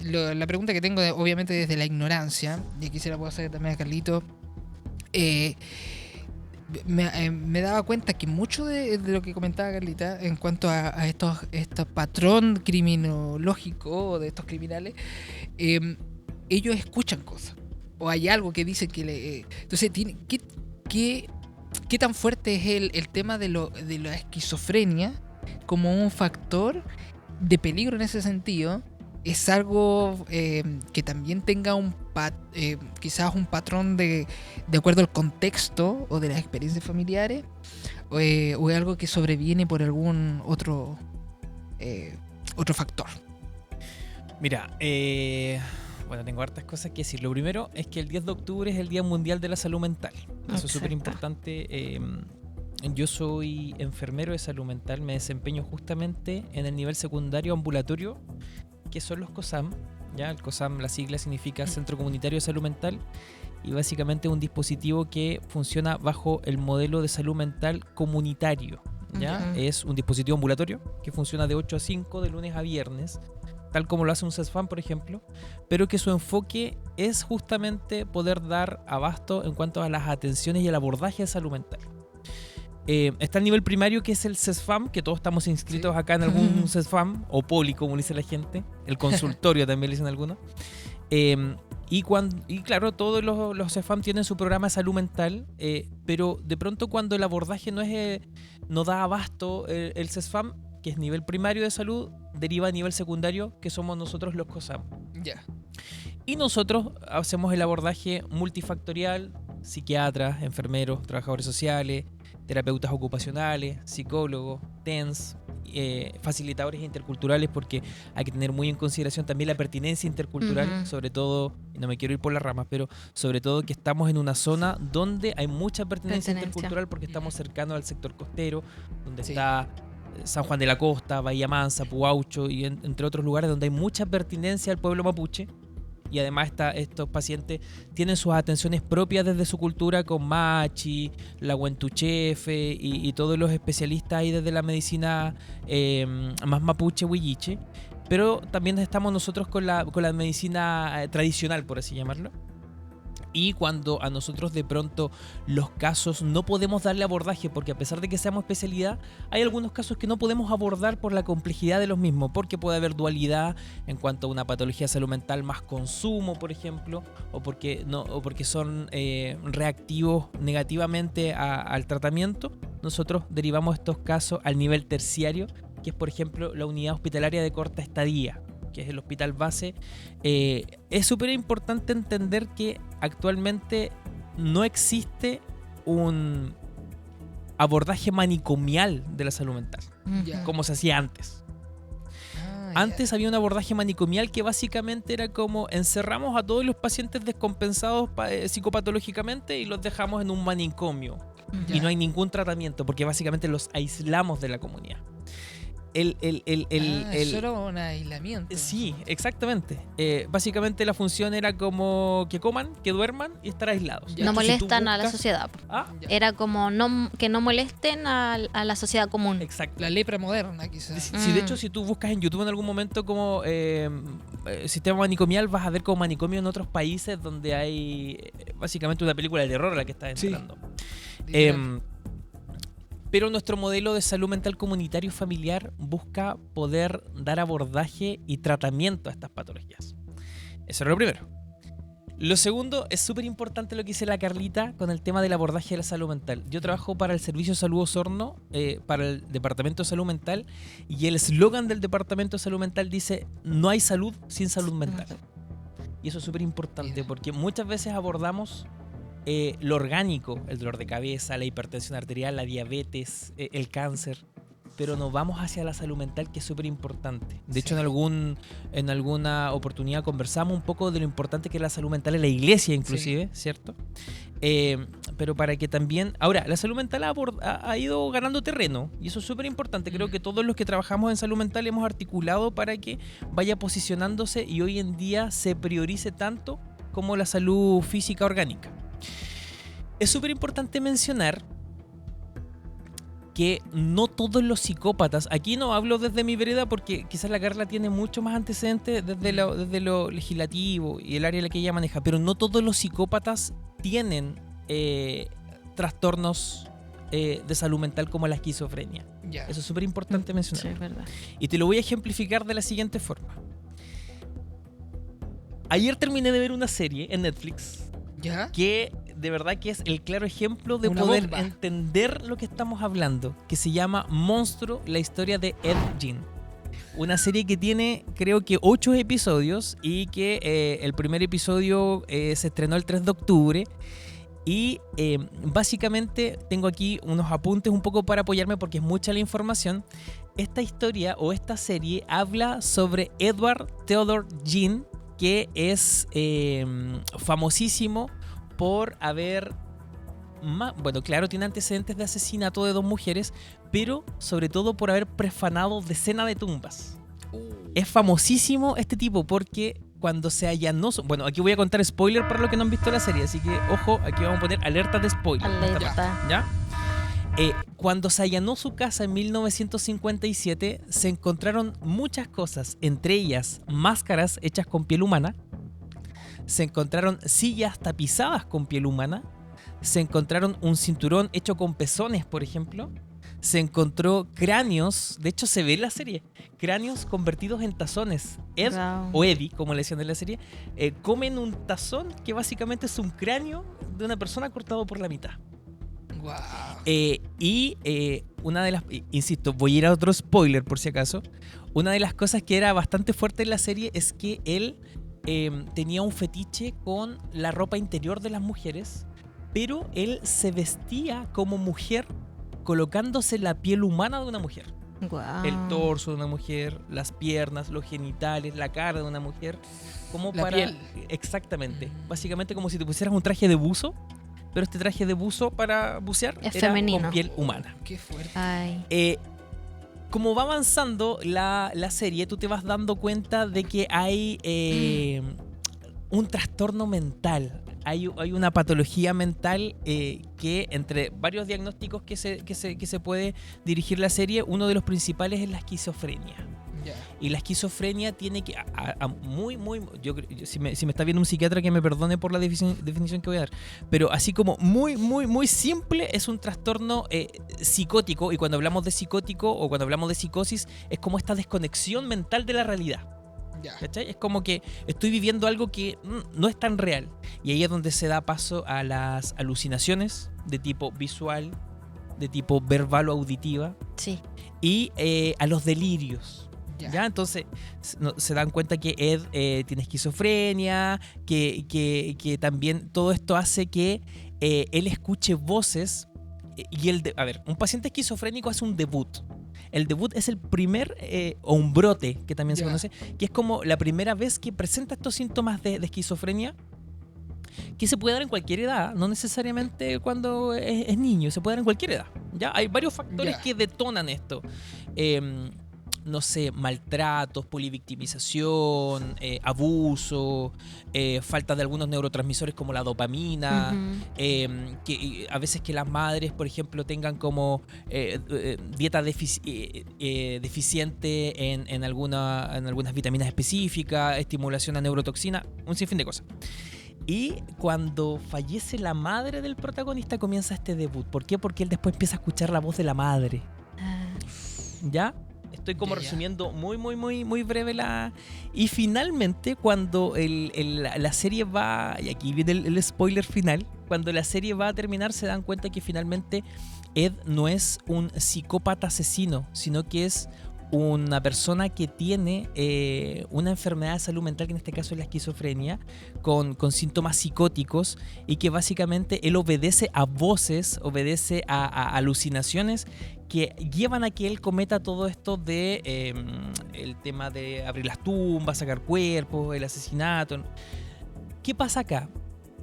la pregunta que tengo, obviamente desde la ignorancia, y aquí se la puedo hacer también a Carlito, me daba cuenta que mucho de lo que comentaba Carlita en cuanto a estos patrón criminológico de estos criminales, ellos escuchan cosas. O hay algo que dice que entonces, ¿qué tan fuerte es el tema de la esquizofrenia como un factor de peligro en ese sentido? ¿Es algo que también tenga un quizás un patrón de acuerdo al contexto o de las experiencias familiares, o es algo que sobreviene por algún otro factor? Mira, bueno, tengo hartas cosas que decir. Lo primero es que el 10 de octubre es el Día Mundial de la Salud Mental. Eso es súper importante. Yo soy enfermero de salud mental, me desempeño justamente en el nivel secundario ambulatorio, que son los COSAM. ¿Ya? El COSAM, la sigla significa Centro Comunitario de Salud Mental, y básicamente es un dispositivo que funciona bajo el modelo de salud mental comunitario. ¿Ya? Es un dispositivo ambulatorio que funciona de 8 a 5 de lunes a viernes, tal como lo hace un CESFAM, por ejemplo, pero que su enfoque es justamente poder dar abasto en cuanto a las atenciones y el abordaje de salud mental. Está el nivel primario, que es el CESFAM, que todos estamos inscritos acá en algún CESFAM, o poli, como dice la gente, el consultorio también le dicen algunos. Y claro, todos los CESFAM tienen su programa de salud mental, pero de pronto cuando el abordaje no da abasto el CESFAM, que es nivel primario de salud, deriva a nivel secundario, que somos nosotros los COSAM. Ya. Y nosotros hacemos el abordaje multifactorial: psiquiatras, enfermeros, trabajadores sociales, terapeutas ocupacionales, psicólogos, TENS, facilitadores interculturales, porque hay que tener muy en consideración también la pertinencia intercultural, sobre todo, y no me quiero ir por las ramas, pero sobre todo que estamos en una zona donde hay mucha pertinencia intercultural, porque estamos cercanos al sector costero, donde está San Juan de la Costa, Bahía Mansa, Puaucho, y entre otros lugares donde hay mucha pertinencia al pueblo mapuche. Y además estos pacientes tienen sus atenciones propias desde su cultura, con Machi, la Huentuchefe y todos los especialistas ahí desde la medicina más mapuche, huilliche. Pero también estamos nosotros con la medicina tradicional, por así llamarlo. Y cuando a nosotros de pronto los casos no podemos darle abordaje, porque a pesar de que seamos especialidad, hay algunos casos que no podemos abordar por la complejidad de los mismos, porque puede haber dualidad en cuanto a una patología de salud mental más consumo, por ejemplo, o porque son reactivos negativamente al tratamiento. Nosotros derivamos estos casos al nivel terciario, que es, por ejemplo, la unidad hospitalaria de corta estadía, que es el hospital base. Es súper importante entender que actualmente no existe un abordaje manicomial de la salud mental, como se hacía antes. Antes había un abordaje manicomial que básicamente era como: encerramos a todos los pacientes descompensados psicopatológicamente y los dejamos en un manicomio. Y no hay ningún tratamiento, porque básicamente los aislamos de la comunidad. Eso era un aislamiento. Sí, exactamente. Básicamente la función era como que coman, que duerman y estar aislados. No molestan a la sociedad. Era como que no molesten a la sociedad común. Exacto. La lepra moderna, quizás. Sí, de hecho, si tú buscas en YouTube en algún momento como sistema manicomial, vas a ver como manicomio en otros países donde hay básicamente una película de terror a la que estás entrando. Pero nuestro modelo de salud mental comunitario familiar busca poder dar abordaje y tratamiento a estas patologías. Eso era lo primero. Lo segundo, es súper importante lo que dice la Carlita con el tema del abordaje de la salud mental. Yo trabajo para el Servicio de Salud Osorno, para el Departamento de Salud Mental, y el eslogan del Departamento de Salud Mental dice: no hay salud sin salud mental. Y eso es súper importante, porque muchas veces abordamos lo orgánico, el dolor de cabeza, la hipertensión arterial, la diabetes, el cáncer, pero nos vamos hacia la salud mental, que es súper importante. De hecho, en alguna oportunidad conversamos un poco de lo importante que es la salud mental en la iglesia, inclusive, ¿cierto? Pero para que también... Ahora, la salud mental ha ido ganando terreno, y eso es súper importante. Creo que todos los que trabajamos en salud mental hemos articulado para que vaya posicionándose y hoy en día se priorice tanto como la salud física orgánica. Es súper importante mencionar que no todos los psicópatas, aquí no hablo desde mi vereda porque quizás la Carla tiene mucho más antecedentes desde lo legislativo y el área en la que ella maneja, pero no todos los psicópatas tienen trastornos de salud mental como la esquizofrenia. Eso es súper importante mencionar. Sí, es verdad. Y te lo voy a ejemplificar de la siguiente forma. Ayer terminé de ver una serie en Netflix que de verdad que es el claro ejemplo de poder entender lo que estamos hablando, que se llama Monstruo, la historia de Ed Gein. Una serie que tiene, creo que 8 episodios y que el primer episodio se estrenó el 3 de octubre. Y básicamente tengo aquí unos apuntes un poco para apoyarme porque es mucha la información. Esta historia o esta serie habla sobre Edward Theodore Jean, que es famosísimo por haber... Bueno, claro, tiene antecedentes de asesinato de 2 mujeres, pero sobre todo por haber profanado decenas de tumbas. Es famosísimo este tipo porque cuando se allanó... Bueno, aquí voy a contar spoiler para los que no han visto la serie, así que ojo, aquí vamos a poner alerta de spoiler. Alerta. ¿Ya? Cuando se allanó su casa en 1957, se encontraron muchas cosas, entre ellas máscaras hechas con piel humana, se encontraron sillas tapizadas con piel humana, se encontraron un cinturón hecho con pezones, por ejemplo, se encontró cráneos, de hecho se ve en la serie, cráneos convertidos en tazones. Ed, Wow. o Eddie, como le decían en la serie, comen un tazón que básicamente es un cráneo de una persona cortado por la mitad. Wow. Una de las, insisto, voy a ir a otro spoiler por si acaso. Una de las cosas que era bastante fuerte en la serie es que él tenía un fetiche con la ropa interior de las mujeres, pero él se vestía como mujer colocándose la piel humana de una mujer. Wow. El torso de una mujer, las piernas, los genitales, la cara de una mujer, como La para... piel. Exactamente. Básicamente como si te pusieras un traje de buzo, pero este traje de buzo para bucear Es era femenino. con piel humana. Qué fuerte. Ay. Como va avanzando la serie, tú te vas dando cuenta de que hay un trastorno mental. Hay una patología mental que entre varios diagnósticos que se puede dirigir la serie, uno de los principales es la esquizofrenia. Ya. Y la esquizofrenia tiene que... si me está viendo un psiquiatra que me perdone por la definición que voy a dar. Pero así como muy simple, es un trastorno psicótico. Y cuando hablamos de psicótico o cuando hablamos de psicosis, es como esta desconexión mental de la realidad. Ya. ¿Cachai? Es como que estoy viviendo algo que no es tan real. Y ahí es donde se da paso a las alucinaciones de tipo visual, de tipo verbal o auditiva, Sí. y a los delirios. Ya. ¿Ya? Entonces se dan cuenta que Ed tiene esquizofrenia, que también todo esto hace que él escuche voces. A ver, un paciente esquizofrénico hace un debut. El debut es el primer, o un brote, que también se Ya. conoce, que es como la primera vez que presenta estos síntomas de esquizofrenia, que se puede dar en cualquier edad, no necesariamente cuando es niño, se puede dar en cualquier edad. ¿Ya? Hay varios factores Ya. que detonan esto. No sé, maltratos, polivictimización, abuso, falta de algunos neurotransmisores como la dopamina, Ujú. que a veces que las madres, por ejemplo, tengan como dieta deficiente en algunas vitaminas específicas, estimulación a neurotoxina, un sinfín de cosas. Y cuando fallece la madre del protagonista comienza este debut. ¿Por qué? Porque él después empieza a escuchar la voz de la madre. Ah. ¿Ya? Estoy como Ya. resumiendo muy breve la... Y finalmente, cuando la serie va... Y aquí viene el spoiler final. Cuando la serie va a terminar, se dan cuenta que finalmente Ed no es un psicópata asesino, sino que es una persona que tiene una enfermedad de salud mental, que en este caso es la esquizofrenia, con síntomas psicóticos, y que básicamente él obedece a voces, obedece a alucinaciones que llevan a que él cometa todo esto de el tema de abrir las tumbas, sacar cuerpos, el asesinato. ¿Qué pasa acá?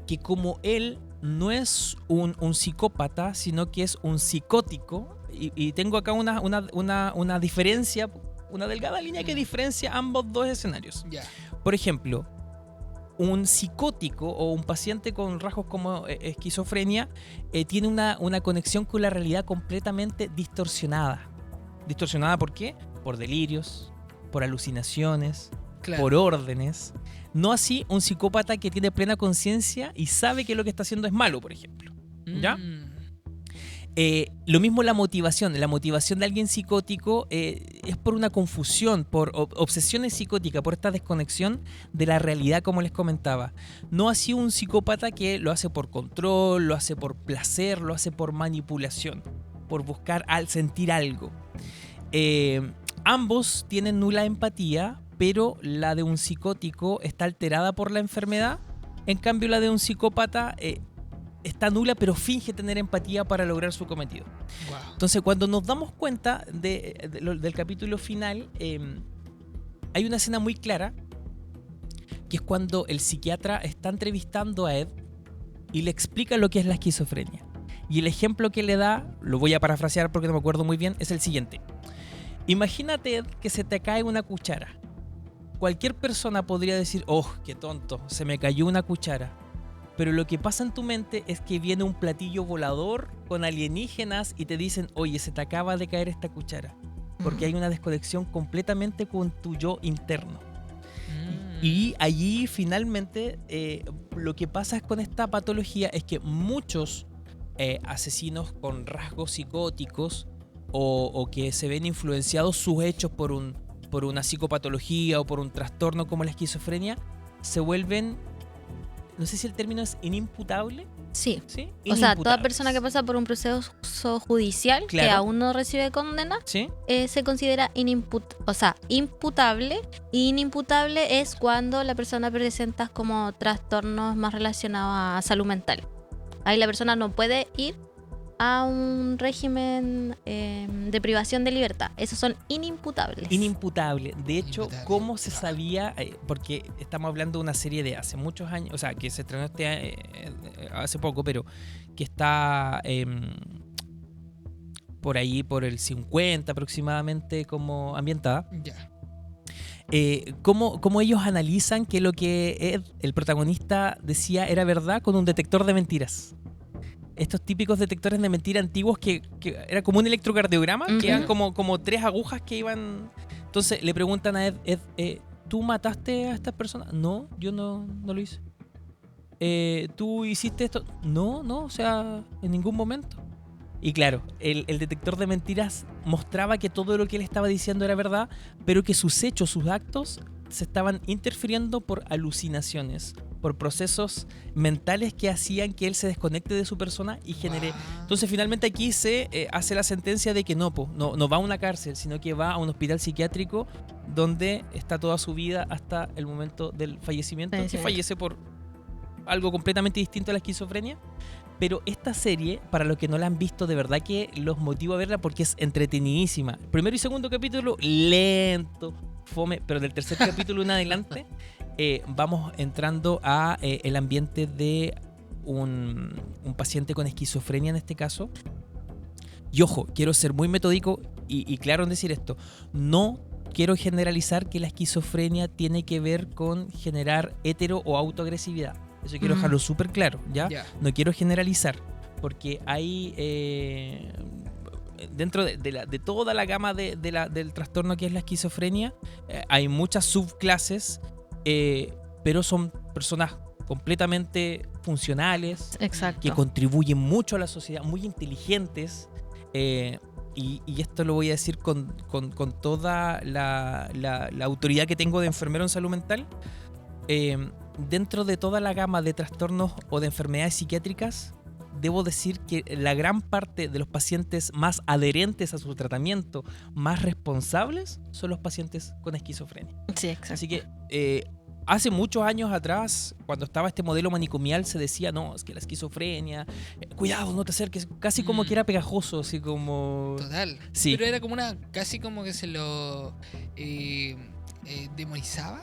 Que como él no es un psicópata, sino que es un psicótico, y tengo acá una diferencia, una delgada línea que diferencia ambos dos escenarios. Ya. Por ejemplo, un psicótico o un paciente con rasgos como esquizofrenia tiene una conexión con la realidad completamente distorsionada. ¿Distorsionada por qué? Por delirios, por alucinaciones, Claro. por órdenes. No así un psicópata que tiene plena conciencia y sabe que lo que está haciendo es malo, por ejemplo. ¿Ya? Lo mismo la motivación. La motivación de alguien psicótico es por una confusión, por obsesiones psicóticas, por esta desconexión de la realidad, como les comentaba. No así un psicópata que lo hace por control, lo hace por placer, lo hace por manipulación, por buscar sentir algo. ambos tienen nula empatía, pero la de un psicótico está alterada por la enfermedad. En cambio, la de un psicópata está nula, pero finge tener empatía para lograr su cometido. Wow. Entonces, cuando nos damos cuenta del capítulo final, hay una escena muy clara, que es cuando el psiquiatra está entrevistando a Ed y le explica lo que es la esquizofrenia. Y el ejemplo que le da, lo voy a parafrasear porque no me acuerdo muy bien, es el siguiente. Imagínate, Ed, que se te cae una cuchara. Cualquier persona podría decir, oh, qué tonto, se me cayó una cuchara. Pero lo que pasa en tu mente es que viene un platillo volador con alienígenas y te dicen, oye, se te acaba de caer esta cuchara. Porque hay una desconexión completamente con tu yo interno. Y allí finalmente lo que pasa con esta patología es que muchos asesinos con rasgos psicóticos o que se ven influenciados sus hechos por una psicopatología o por un trastorno como la esquizofrenia se vuelven, no sé si el término es inimputable. Sí. ¿Sí? O sea, toda Inimputables. persona que pasa por un proceso judicial que Claro. aún no recibe condena ¿Sí? se considera imputable. Y inimputable es cuando la persona presenta como trastornos más relacionados a salud mental. Ahí la persona no puede ir a un régimen de privación de libertad. Esos son inimputables. Inimputable. De hecho, Inimputable. ¿cómo se sabía? Porque estamos hablando de una serie de hace muchos años, o sea, que se estrenó hace poco, pero que está por ahí, por el 50 aproximadamente, como ambientada. Ya. ¿Cómo ellos analizan que lo que Ed, el protagonista, decía era verdad con un detector de mentiras? Estos típicos detectores de mentira antiguos que era como un electrocardiograma, que eran como 3 agujas que iban. Entonces le preguntan a Ed, ¿tú mataste a estas personas? No, yo no lo hice. ¿Tú hiciste esto? No, o sea, en ningún momento. Y claro, el detector de mentiras mostraba que todo lo que él estaba diciendo era verdad, pero que sus hechos, sus actos, se estaban interfiriendo por alucinaciones, por procesos mentales que hacían que él se desconecte de su persona y genere. Wow. Entonces finalmente aquí se hace la sentencia de que no va a una cárcel, sino que va a un hospital psiquiátrico donde está toda su vida hasta el momento del fallecimiento, que fallece por algo completamente distinto a la esquizofrenia. Pero esta serie, para los que no la han visto, de verdad que los motivo a verla porque es entretenidísima. Primero y segundo capítulo, lento, fome, pero del tercer capítulo en adelante vamos entrando a el ambiente de un paciente con esquizofrenia en este caso. Y ojo, quiero ser muy metódico y claro en decir esto. No quiero generalizar que la esquizofrenia tiene que ver con generar hetero o autoagresividad. Eso quiero dejarlo súper claro, ¿ya? Ya. No quiero generalizar, porque hay dentro de toda la gama del trastorno que es la esquizofrenia, hay muchas subclases, pero son personas completamente funcionales, Exacto. que contribuyen mucho a la sociedad, muy inteligentes, y esto lo voy a decir con toda la autoridad que tengo de enfermero en salud mental. Dentro de toda la gama de trastornos o de enfermedades psiquiátricas, debo decir que la gran parte de los pacientes más adherentes a su tratamiento, más responsables, son los pacientes con esquizofrenia. Sí, exacto. Así que hace muchos años atrás, cuando estaba este modelo manicomial, se decía, no, es que la esquizofrenia, cuidado, no te acerques, casi como que era pegajoso, así como... Total. Sí. Pero era como casi como que se lo demonizaba.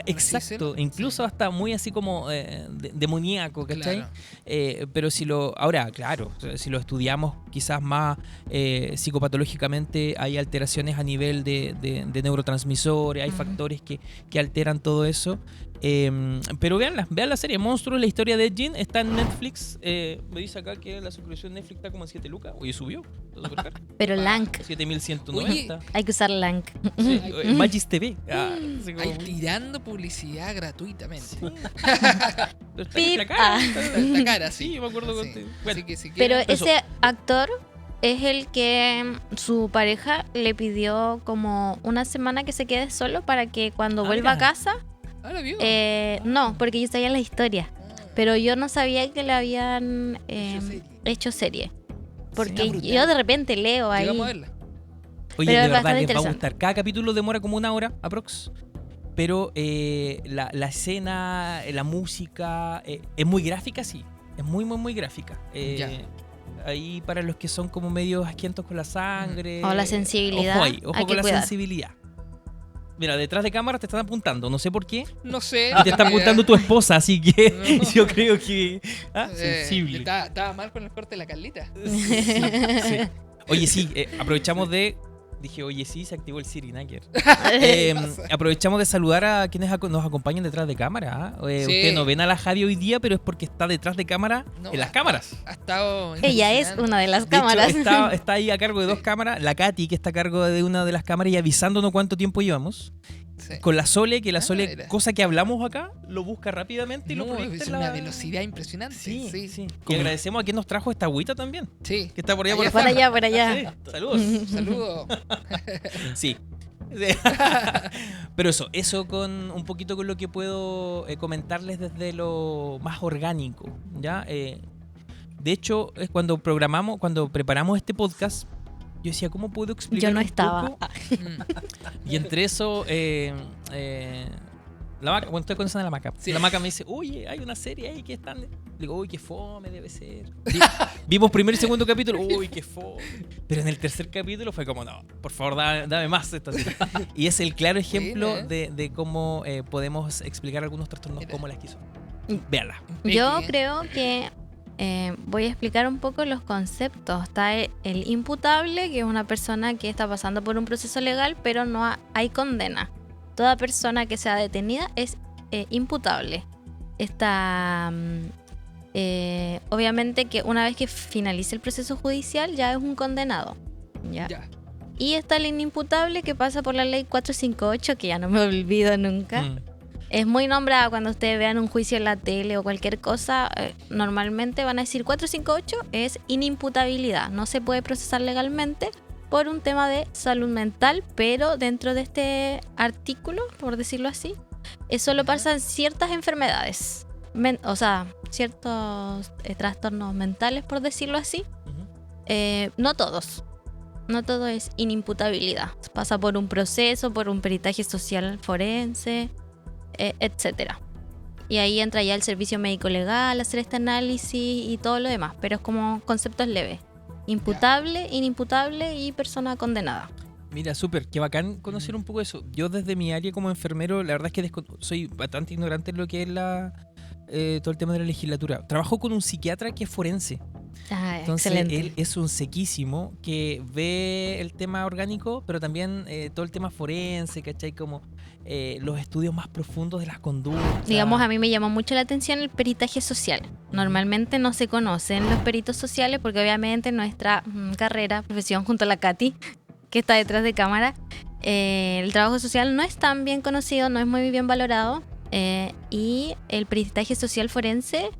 Exacto, Sí. incluso hasta muy así como demoníaco, ¿cachai? Claro. Pero ahora, claro, si lo estudiamos quizás más psicopatológicamente, hay alteraciones a nivel de neurotransmisores, hay factores que alteran todo eso. Pero vean la serie Monstruos, la historia de Ed Gein, está en Netflix. Me dice acá que la suscripción de Netflix está como en 7 lucas. Oye, subió. Está súper caro. Pero Lank, 7.190. hay que usar Lank. Sí, Magis TV. Así como- Ahí tirando publicidad gratuitamente. Pero está Pip. la cara, Está cara, sí. Sí, me acuerdo Sí. contigo. Bueno, Así que si Pero quieren- ese actor es el que su pareja le pidió como una semana que se quede solo para que cuando vuelva a mira. casa. Ah, ¿lo vio? No, porque yo sabía la historia. Pero yo no sabía que le habían Hecho serie. hecho serie. Está Porque brutal. yo de repente leo ahí. Llegamos a verla. Oye, Pero de es verdad bastante les va a interesante. gustar. Cada capítulo demora como 1 hora, aprox. Pero la escena, la música, es muy gráfica, sí. Es muy, muy, muy gráfica. Ya. Ahí para los que son como medios asquientos con la sangre. O la sensibilidad, Ojo ahí, ojo hay con que la cuidar. sensibilidad. Mira, detrás de cámara te están apuntando, no sé por qué. No sé. Y te está apuntando tu esposa, así que No. yo creo que... ¿ah? sensible. Estaba mal con el corte de la Carlita. Sí. Oye, sí, aprovechamos de... Dije, oye, sí, se activó el Siri Nacker. Aprovechamos de saludar a quienes nos acompañan detrás de cámara. ¿ah? Sí. Ustedes no ven a la Javi hoy día, pero es porque está detrás de cámara No, en las cámaras. Ha estado. Ella es incursionando. una de las De hecho, cámaras. está ahí a cargo de 2 cámaras. La Katy, que está a cargo de una de las cámaras y avisándonos cuánto tiempo llevamos. Sí. Con la Sole, que la Sole, mira. cosa que hablamos acá, lo busca rápidamente y lo No, proyecta es en una la... velocidad impresionante. Sí, Sí, sí. Y agradecemos a quien nos trajo esta agüita también. Sí. Que está por allá Allá por está. Por allá. Sí, saludos. Saludos. Sí. Pero eso con un poquito con lo que puedo comentarles desde lo más orgánico, ¿ya? De hecho, es cuando preparamos este podcast, yo decía, ¿cómo puedo explicar Yo no un estaba. poco? Y entre eso, la Maca, bueno, estoy conociendo a la Maca. Sí. La Maca me dice, oye, hay una serie ahí que están... Le digo, uy, qué fome debe ser. Vimos primer y segundo capítulo, uy, qué fome. Pero en el tercer capítulo fue como, no, por favor, dame más esta serie. Y es el claro ejemplo Buena. de cómo podemos explicar algunos trastornos Mira. como la esquizofonía. Véanla. Yo Becky, creo que voy a explicar un poco los conceptos. Está el imputable, que es una persona que está pasando por un proceso legal, pero no hay condena. Toda persona que sea detenida es imputable. Está obviamente que una vez que finalice el proceso judicial ya es un condenado. ¿ya? Ya. Y está el inimputable, que pasa por la ley 458, que ya no me olvido nunca. Mm. Es muy nombrada cuando ustedes vean un juicio en la tele o cualquier cosa. Normalmente van a decir 458 es inimputabilidad. No se puede procesar legalmente por un tema de salud mental, pero dentro de este artículo, por decirlo así, solo pasan ciertas enfermedades. O sea, ciertos trastornos mentales, por decirlo así. Ujú. No todos. No todo es inimputabilidad. Pasa por un proceso, por un peritaje social forense, etcétera. Y ahí entra ya el servicio médico legal, hacer este análisis y todo lo demás. Pero es como conceptos leves. Imputable, inimputable y persona condenada. Mira, súper, qué bacán conocer un poco eso. Yo desde mi área como enfermero, la verdad es que soy bastante ignorante en lo que es todo el tema de la legislatura. Trabajo con un psiquiatra que es forense. Ah, Entonces excelente. él es un sequísimo que ve el tema orgánico, pero también todo el tema forense, ¿cachai? Como los estudios más profundos de las conductas. Digamos, a mí me llamó mucho la atención el peritaje social. Normalmente no se conocen los peritos sociales porque obviamente nuestra carrera, profesión junto a la Katy, que está detrás de cámara, el trabajo social no es tan bien conocido, no es muy bien valorado. Y el peritaje social forense,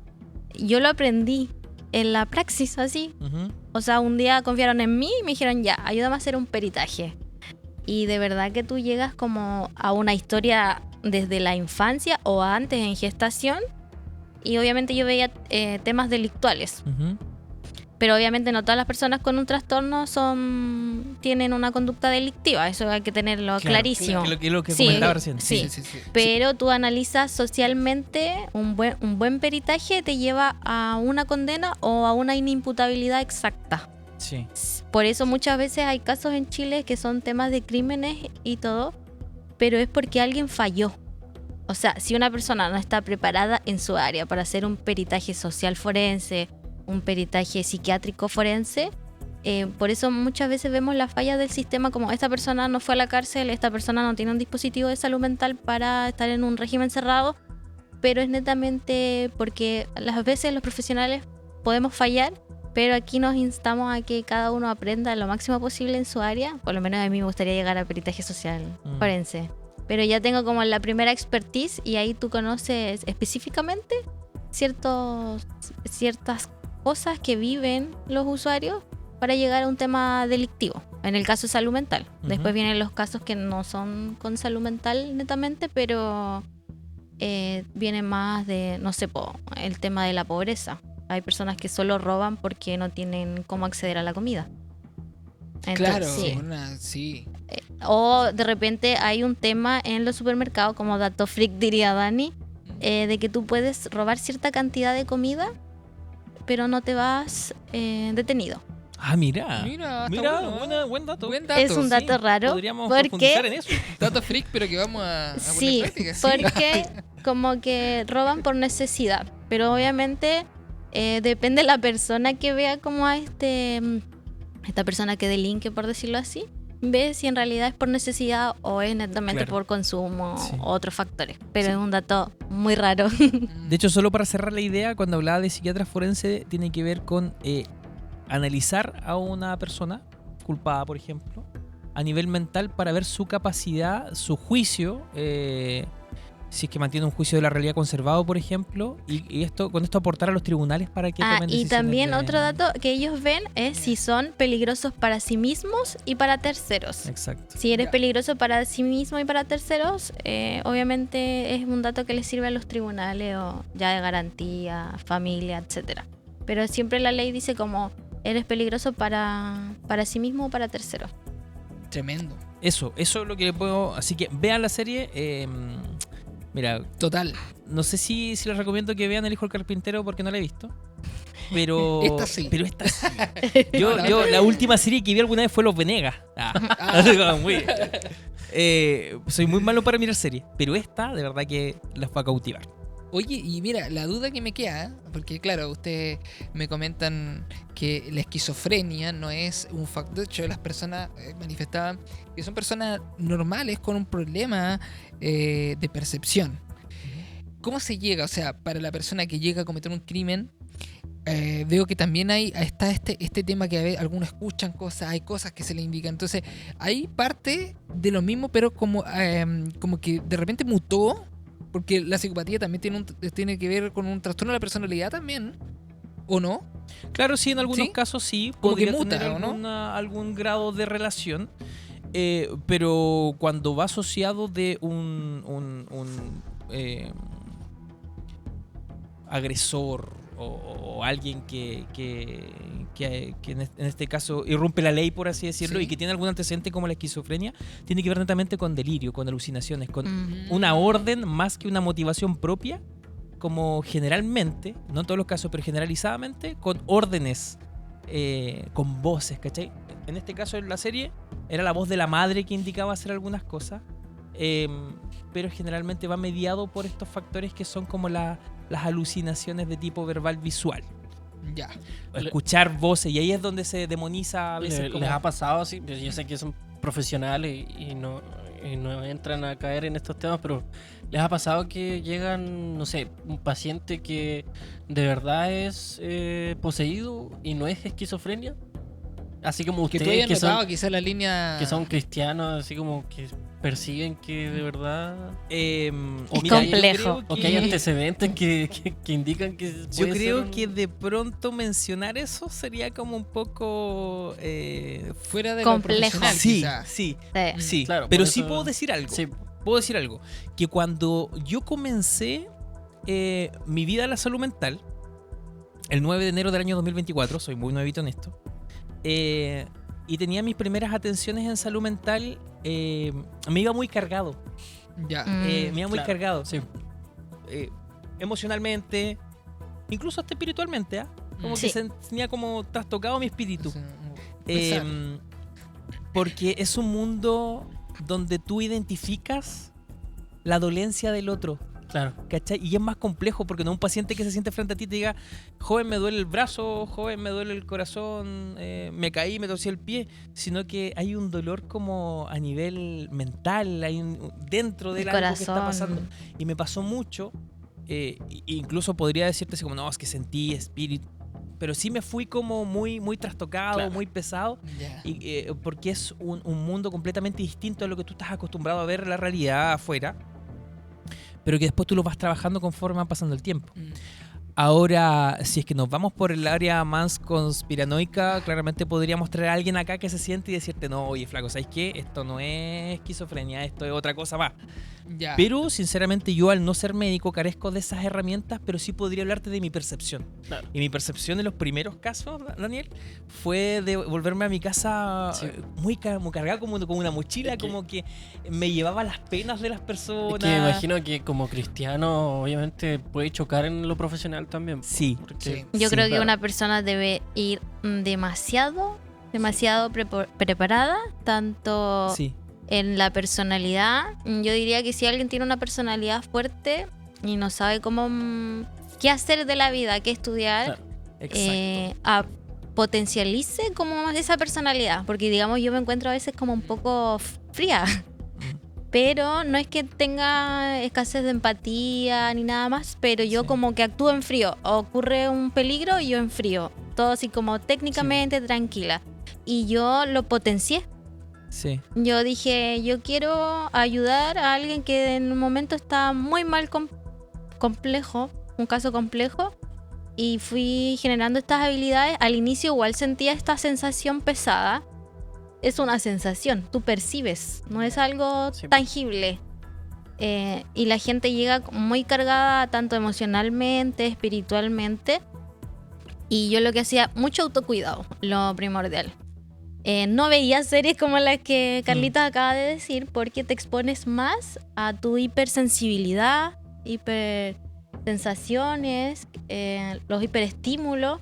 yo lo aprendí en la praxis, así. Ujú. O sea, un día confiaron en mí y me dijeron, ya, ayúdame a hacer un peritaje. Y de verdad que tú llegas como a una historia desde la infancia o antes en gestación. Y obviamente yo veía temas delictuales. Ujú. Pero obviamente no todas las personas con un trastorno tienen una conducta delictiva. Eso hay que tenerlo Claro, clarísimo. que lo que Sí, comentaba recién. sí. Sí. Pero tú analizas socialmente, un buen peritaje te lleva a una condena o a una inimputabilidad exacta. Sí. Por eso muchas veces hay casos en Chile que son temas de crímenes y todo, pero es porque alguien falló. O sea, si una persona no está preparada en su área para hacer un peritaje social forense, un peritaje psiquiátrico forense, por eso muchas veces vemos la falla del sistema, como esta persona no fue a la cárcel, esta persona no tiene un dispositivo de salud mental para estar en un régimen cerrado, pero es netamente porque las veces los profesionales podemos fallar, pero aquí nos instamos a que cada uno aprenda lo máximo posible en su área. Por lo menos a mí me gustaría llegar a peritaje social forense. Pero ya tengo como la primera expertise y ahí tú conoces específicamente ciertas cosas que viven los usuarios para llegar a un tema delictivo. En el caso de salud mental. Ujú. Después vienen los casos que no son con salud mental netamente, pero viene más de, no sé, el tema de la pobreza. Hay personas que solo roban porque no tienen cómo acceder a la comida. Claro, sí. sí. O de repente hay un tema en los supermercados, como dato freak diría Dani, de que tú puedes robar cierta cantidad de comida, pero no te vas detenido. Ah, mira. Mira, está bueno, buen dato. Buen dato. Es un dato sí. raro. Podríamos porque profundizar en eso. Dato freak, pero que vamos a poner Sí, en práctica. Sí. porque como que roban por necesidad, pero obviamente depende de la persona que vea como a esta persona que delinque, por decirlo así, ve si en realidad es por necesidad o es netamente Claro. por consumo Sí. o otros factores. Pero Sí. es un dato muy raro. De hecho, solo para cerrar la idea, cuando hablaba de psiquiatra forense, tiene que ver con analizar a una persona culpada, por ejemplo, a nivel mental para ver su capacidad, su juicio, si es que mantiene un juicio de la realidad conservado, por ejemplo, y con esto aportar a los tribunales para que tomen Y decisiones también de- otro dato que ellos ven es si son peligrosos para sí mismos y para terceros. Exacto. Si eres Ya. peligroso para sí mismo y para terceros, obviamente es un dato que les sirve a los tribunales o ya de garantía, familia, etcétera. Pero siempre la ley dice como eres peligroso para sí mismo o para terceros. Tremendo. Eso es lo que le puedo... Así que vean la serie. Mira, Total. no sé si les recomiendo que vean El hijo del carpintero porque no la he visto. Pero Esta sí. Pero esta sí. Yo la última serie que vi alguna vez fue Los Venegas. Soy muy malo para mirar series. Pero esta, de verdad que las va a cautivar. Oye, y mira, la duda que me queda, porque claro, ustedes me comentan que la esquizofrenia no es un factor. De hecho, las personas manifestaban que son personas normales con un problema de percepción. ¿Cómo se llega? O sea, para la persona que llega a cometer un crimen, veo que también está este tema que a veces algunos escuchan cosas, hay cosas que se le indican. Entonces, hay parte de lo mismo, pero como que de repente mutó. Porque la psicopatía también tiene que ver con un trastorno de la personalidad también, ¿o no? Claro, sí, en algunos ¿Sí? casos sí. Como que podría muta, tener ¿o no? algún grado de relación. Pero cuando va asociado de un agresor o alguien que en este caso irrumpe la ley, por así decirlo, Sí. y que tiene algún antecedente como la esquizofrenia, tiene que ver netamente con delirio, con alucinaciones, con Mm. una orden más que una motivación propia, como generalmente, no en todos los casos, pero generalizadamente, con órdenes, con voces, ¿cachai? En este caso, en la serie, era la voz de la madre que indicaba hacer algunas cosas, pero generalmente va mediado por estos factores que son como las alucinaciones de tipo verbal visual. Ya. Escuchar voces, y ahí es donde se demoniza a veces como... ¿Les ha pasado así? Yo sé que son profesionales y no entran a caer en estos temas, pero ¿les ha pasado que llegan, no sé, un paciente que de verdad es poseído y no es esquizofrenia? Así como Que tú ustedes hayas notado quizás la línea... que son cristianos, así como que persiguen que de verdad... Es mira, yo complejo. creo O que hay que- antecedentes que indican que Yo puede ser creo un- que de pronto mencionar eso sería como un poco... fuera de complejo. lo profesional, sí, quizás. sí, Sí. sí. Claro, Pero por sí eso- puedo decir algo. Sí, Puedo decir algo. Que cuando yo comencé mi vida en la salud mental, el 9 de enero del año 2024, soy muy nuevito en esto, y tenía mis primeras atenciones en salud mental, me iba muy cargado. Ya. Me iba muy claro, cargado. sí. Emocionalmente, incluso hasta espiritualmente, ¿ah? Como Sí. que se tenía como trastocado mi espíritu. Pesar. Porque es un mundo donde tú identificas la dolencia del otro, Claro. ¿cachai? Y es más complejo porque no un paciente que se siente frente a ti te diga, joven, me duele el brazo, joven, me duele el corazón, me caí, me torcí el pie, sino que hay un dolor como a nivel mental, dentro de El algo que está corazón. pasando. Y me pasó mucho, incluso podría decirte así como, no, es que sentí espíritu, pero sí me fui como muy, muy trastocado, Claro. muy pesado. Ya. Porque es un mundo completamente distinto a lo que tú estás acostumbrado a ver la realidad afuera, pero que después tú lo vas trabajando conforme va pasando el tiempo. Ahora, si es que nos vamos por el área más conspiranoica, claramente podríamos traer a alguien acá que se siente y decirte, no, oye, flaco, ¿sabes qué? Esto no es esquizofrenia, esto es otra cosa más. Ya. Pero, sinceramente, yo al no ser médico carezco de esas herramientas, pero sí podría hablarte de mi percepción. Claro. Y mi percepción en los primeros casos, Daniel, fue de volverme a mi casa Sí. muy cargada, como una mochila, Es que- como que me llevaba las penas de las Es personas. que me imagino que como cristiano, obviamente, puede chocar en lo profesional también. Sí. Porque, Sí. Yo Sí, creo que claro. una persona debe ir demasiado preparada, tanto Sí. en la personalidad. Yo diría que si alguien tiene una personalidad fuerte y no sabe cómo qué hacer de la vida, qué estudiar, Claro. Exacto. potencialice como esa personalidad, porque digamos yo me encuentro a veces como un poco fría, pero no es que tenga escasez de empatía ni nada más, pero yo Sí. como que actúo en frío, ocurre un peligro y yo en frío, todo así como técnicamente tranquila, y yo lo potencié. Sí. Yo dije, yo quiero ayudar a alguien que en un momento está muy mal complejo, un caso complejo, y fui generando estas habilidades. Al inicio igual sentía esta sensación pesada. Es una sensación, tú percibes, no es algo Sí. tangible. Y la gente llega muy cargada tanto emocionalmente, espiritualmente. Y yo lo que hacía, mucho autocuidado, lo primordial. No veía series como las que Carlitos acaba de decir porque te expones más a tu hipersensibilidad, hipersensaciones, los hiperestímulos.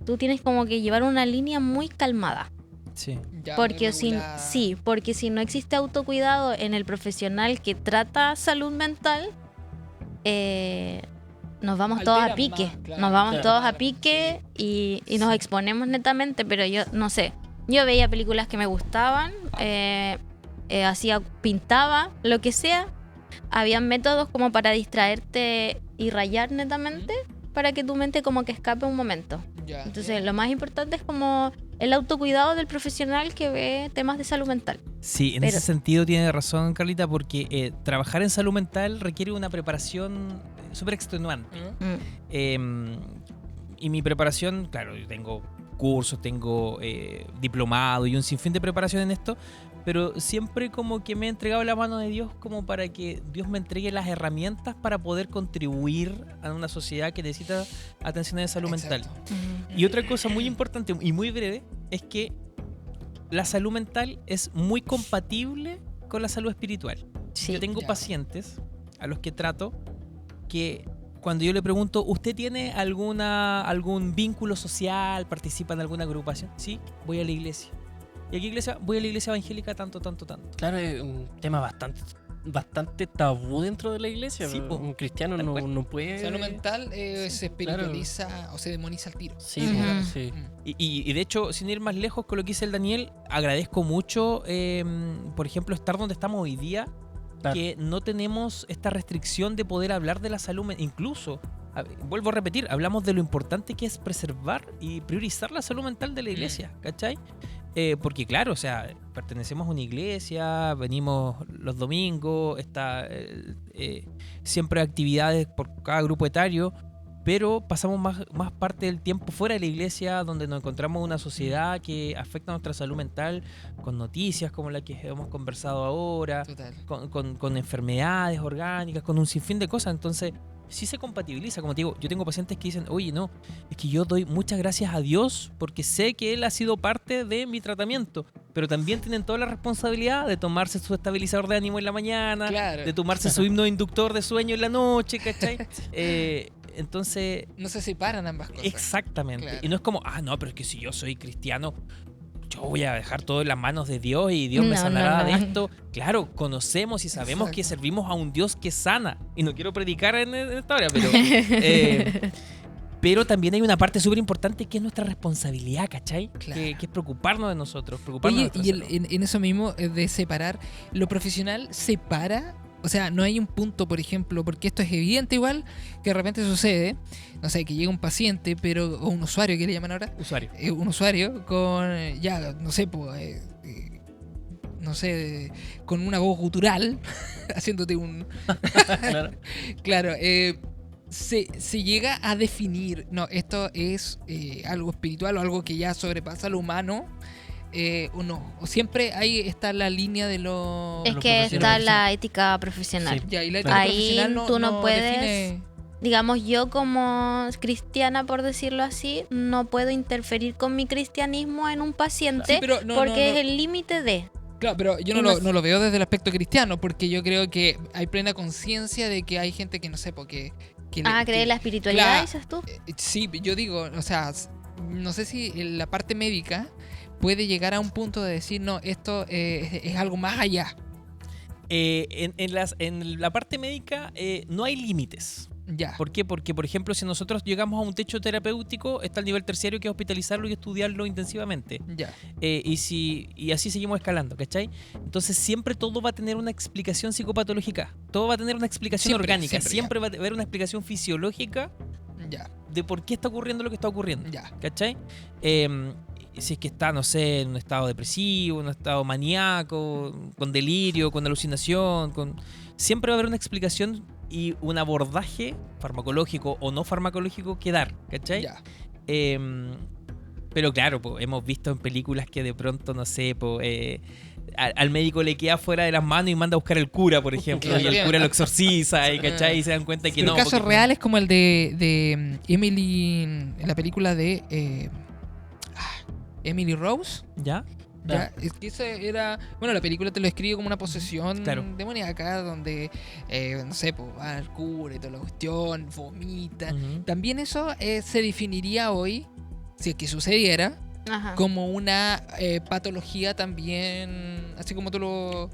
Tú tienes como que llevar una línea muy calmada. Sí. Ya, Porque muy si, regular. sí, porque si no existe autocuidado en el profesional que trata salud mental, nos vamos todos a Alteran pique. más, claro. Nos vamos Claro. todos a pique y nos exponemos netamente, pero yo no sé. Yo veía películas que me gustaban, pintaba, lo que sea. Habían métodos como para distraerte y rayar netamente para que tu mente como que escape un momento. Ya, Entonces, ya. lo más importante es como el autocuidado del profesional que ve temas de salud mental. Sí, en Pero- ese sentido tiene razón Carlita, porque trabajar en salud mental requiere una preparación súper extenuante. Mm. Y mi preparación, claro, yo tengo cursos, tengo diplomado y un sinfín de preparación en esto, pero siempre como que me he entregado la mano de Dios como para que Dios me entregue las herramientas para poder contribuir a una sociedad que necesita atención de salud mental. Exacto. Y otra cosa muy importante y muy breve es que la salud mental es muy compatible con la salud espiritual. Sí. Yo tengo Ya. pacientes a los que trato que cuando yo le pregunto, ¿usted tiene algún vínculo social? ¿Participa en alguna agrupación? Sí, voy a la iglesia. ¿Y a qué iglesia? Voy a la iglesia evangélica tanto. Claro, es un tema bastante tabú dentro de la iglesia. Sí, po. Un cristiano Tal cual. no puede... Salud mental se espiritualiza o se demoniza al tiro. Sí, Ujú. claro, sí. Y de hecho, sin ir más lejos con lo que dice el Daniel, agradezco mucho, por ejemplo, estar donde estamos hoy día, Claro. que no tenemos esta restricción de poder hablar de la salud incluso. Vuelvo a repetir, hablamos de lo importante que es preservar y priorizar la salud mental de la iglesia, ¿cachai? Porque claro, o sea, pertenecemos a una iglesia, venimos los domingos, siempre hay actividades por cada grupo etario, pero pasamos más parte del tiempo fuera de la iglesia, donde nos encontramos en una sociedad que afecta a nuestra salud mental, con noticias como la que hemos conversado ahora, Total. con enfermedades orgánicas, con un sinfín de cosas. Entonces, sí se compatibiliza. Como te digo, yo tengo pacientes que dicen, oye, no, es que yo doy muchas gracias a Dios porque sé que Él ha sido parte de mi tratamiento, pero también tienen toda la responsabilidad de tomarse su estabilizador de ánimo en la mañana, Claro. de tomarse su himno inductor de sueño en la noche, ¿cachai? Entonces, No se separan ambas cosas. exactamente. Claro. Y no es como, no, pero es que si yo soy cristiano, yo voy a dejar todo en las manos de Dios y Dios me No, sanará no, no. de esto. Claro, conocemos y sabemos que Exacto. servimos a un Dios que sana. Y no quiero predicar en esta hora, pero también hay una parte súper importante que es nuestra responsabilidad, ¿cachai? Claro. Que es preocuparnos de nosotros, preocuparnos Oye, de y nuestra salud. en eso mismo de separar, ¿lo profesional separa? O sea, no hay un punto, por ejemplo, porque esto es evidente igual, que de repente sucede, no sé, que llega un paciente, o un usuario, que le llaman ahora, Usuario. un usuario con, ya, no sé, no sé, con una voz gutural, haciéndote un... Claro. Claro, se llega a definir, no, esto es algo espiritual o algo que ya sobrepasa lo humano, o no. O siempre ahí está la línea de lo... Es lo que está profesional. la ética profesional. Sí. Ya, y la ética Ahí profesional tú no puedes- define- Digamos, yo como cristiana, por decirlo así, no puedo interferir con mi cristianismo en un paciente Sí, pero no, porque no, es no. el límite de... Claro, pero yo Y no lo veo desde el aspecto cristiano, porque yo creo que hay plena conciencia de que hay gente que no sé, porque... cree en la espiritualidad, claro. dices tú. Sí, yo digo, o sea, no sé si en la parte médica puede llegar a un punto de decir, no, esto es algo más allá. En la parte médica no hay límites. Ya. ¿Por qué? Porque, por ejemplo, si nosotros llegamos a un techo terapéutico, está el nivel terciario, que es hospitalizarlo y estudiarlo intensivamente. Ya. Y así seguimos escalando, ¿cachai? Entonces siempre todo va a tener una explicación psicopatológica. Todo va a tener una explicación Siempre, orgánica. siempre, Siempre va a haber una explicación fisiológica Ya. de por qué está ocurriendo lo que está ocurriendo. Ya. ¿Cachai? Si es que está, no sé, en un estado depresivo, en un estado maníaco, con delirio, con alucinación, siempre va a haber una explicación y un abordaje farmacológico o no farmacológico que dar, ¿cachai? Ya. Pero claro, po, hemos visto en películas que de pronto, no sé, al médico le queda fuera de las manos y manda a buscar el cura, por ejemplo, y el cura lo exorciza, ¿cachai? Y se dan cuenta que Pero no. casos porque- reales como el de Emily, en la película de Emily Rose. ¿Ya? Ya, es que ese era. Bueno, la película te lo escribe como una posesión Claro. demoníaca, donde, no sé, pues va al cura y toda la cuestión, vomita. Ujú. También eso se definiría hoy, si es que sucediera, Ajá. como una patología también, así como tú lo...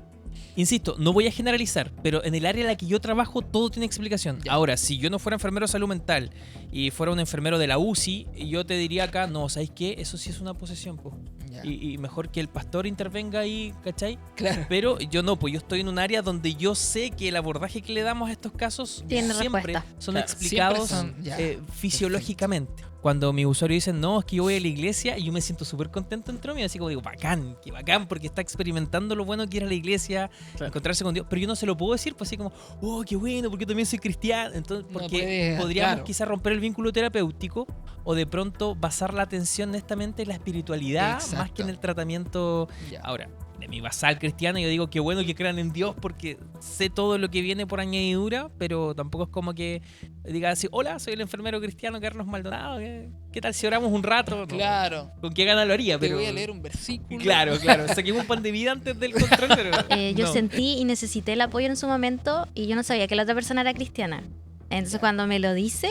Insisto, no voy a generalizar, pero en el área en la que yo trabajo todo tiene explicación. Ya. Ahora, si yo no fuera enfermero de salud mental y fuera un enfermero de la UCI, yo te diría acá, no, ¿sabes qué? Eso sí es una posesión, po. Ya. Y mejor que el pastor intervenga ahí, ¿cachai? Claro. Pero yo no, pues yo estoy en un área donde yo sé que el abordaje que le damos a estos casos Tiene siempre respuesta. son Claro, explicados siempre son- ya. fisiológicamente. Cuando mis usuarios dicen, no, es que yo voy a la iglesia, y yo me siento súper contento dentro mío, así como digo, bacán, qué bacán, porque está experimentando lo bueno que ir a la iglesia, Claro. encontrarse con Dios, pero yo no se lo puedo decir, pues así como, oh, qué bueno, porque yo también soy cristiano. Entonces, No porque puedes, podríamos claro. quizás romper el vínculo terapéutico o de pronto basar la atención netamente en la espiritualidad más Exacto. que en el tratamiento. Ya. Ahora, de mi basal cristiano, yo digo que bueno que crean en Dios porque sé todo lo que viene por añadidura, pero tampoco es como que diga así, hola, soy el enfermero cristiano Carlos Maldonado, ¿qué tal si oramos un rato? No, Claro. ¿con qué gana lo haría? Te Pero voy a leer un versículo. Claro, saquemos un pan de vida antes del control, pero Yo no. sentí y necesité el apoyo en su momento y yo no sabía que la otra persona era cristiana. Entonces cuando me lo dice,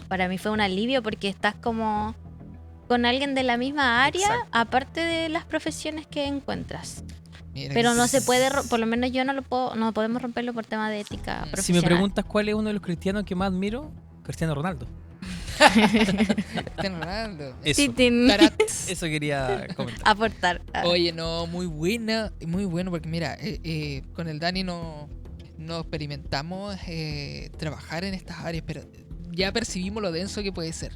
para mí fue un alivio porque estás como con alguien de la misma área, Exacto. aparte de las profesiones que encuentras. Mira Pero que no sí. se puede, por lo menos yo no lo puedo, no podemos romperlo por tema de ética Si me profesional. Si me preguntas cuál es uno de los cristianos que más admiro, Cristiano Ronaldo. Cristiano Ronaldo. Eso, Titín. Tarat. eso quería comentar. Aportar. Oye, no, muy buena, muy bueno, porque mira, con el Dani no experimentamos trabajar en estas áreas, pero ya percibimos lo denso que puede ser.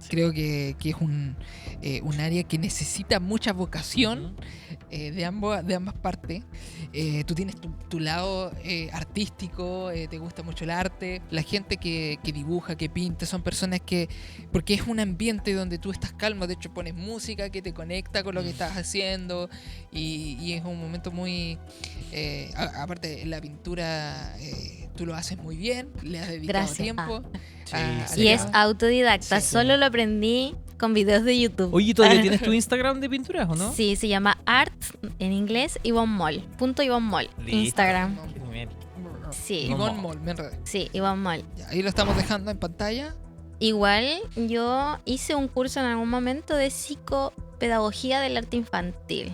Creo que es un área que necesita mucha vocación de ambas partes. Tú tienes tu lado artístico, te gusta mucho el arte. La gente que dibuja, que pinta, son personas que... Porque es un ambiente donde tú estás calmo. De hecho, pones música que te conecta con lo que estás haciendo. Y es un momento muy... aparte, la pintura tú lo haces muy bien. Le has dedicado Gracias. tiempo. Sí, Sí. Y es autodidacta, Sí. solo lo aprendí con videos de YouTube. Oye, ¿todavía tienes tu Instagram de pinturas o no? Sí, se llama Art en inglés Ivonne Moll. Ivonne Moll. Listo. Instagram. Bien. Sí, Ivonne Moll, me enredé. sí, Ivonne Moll. Ya, ahí lo estamos dejando en pantalla. Igual yo hice un curso en algún momento de psicopedagogía del arte infantil.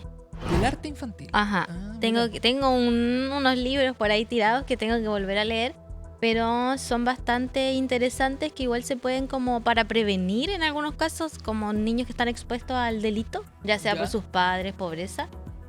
Del arte infantil. Ajá. Ah, Tengo, mira. tengo unos libros por ahí tirados que tengo que volver a leer, pero son bastante interesantes que igual se pueden como para prevenir en algunos casos, como niños que están expuestos al delito, ya sea Ya. por sus padres, pobreza,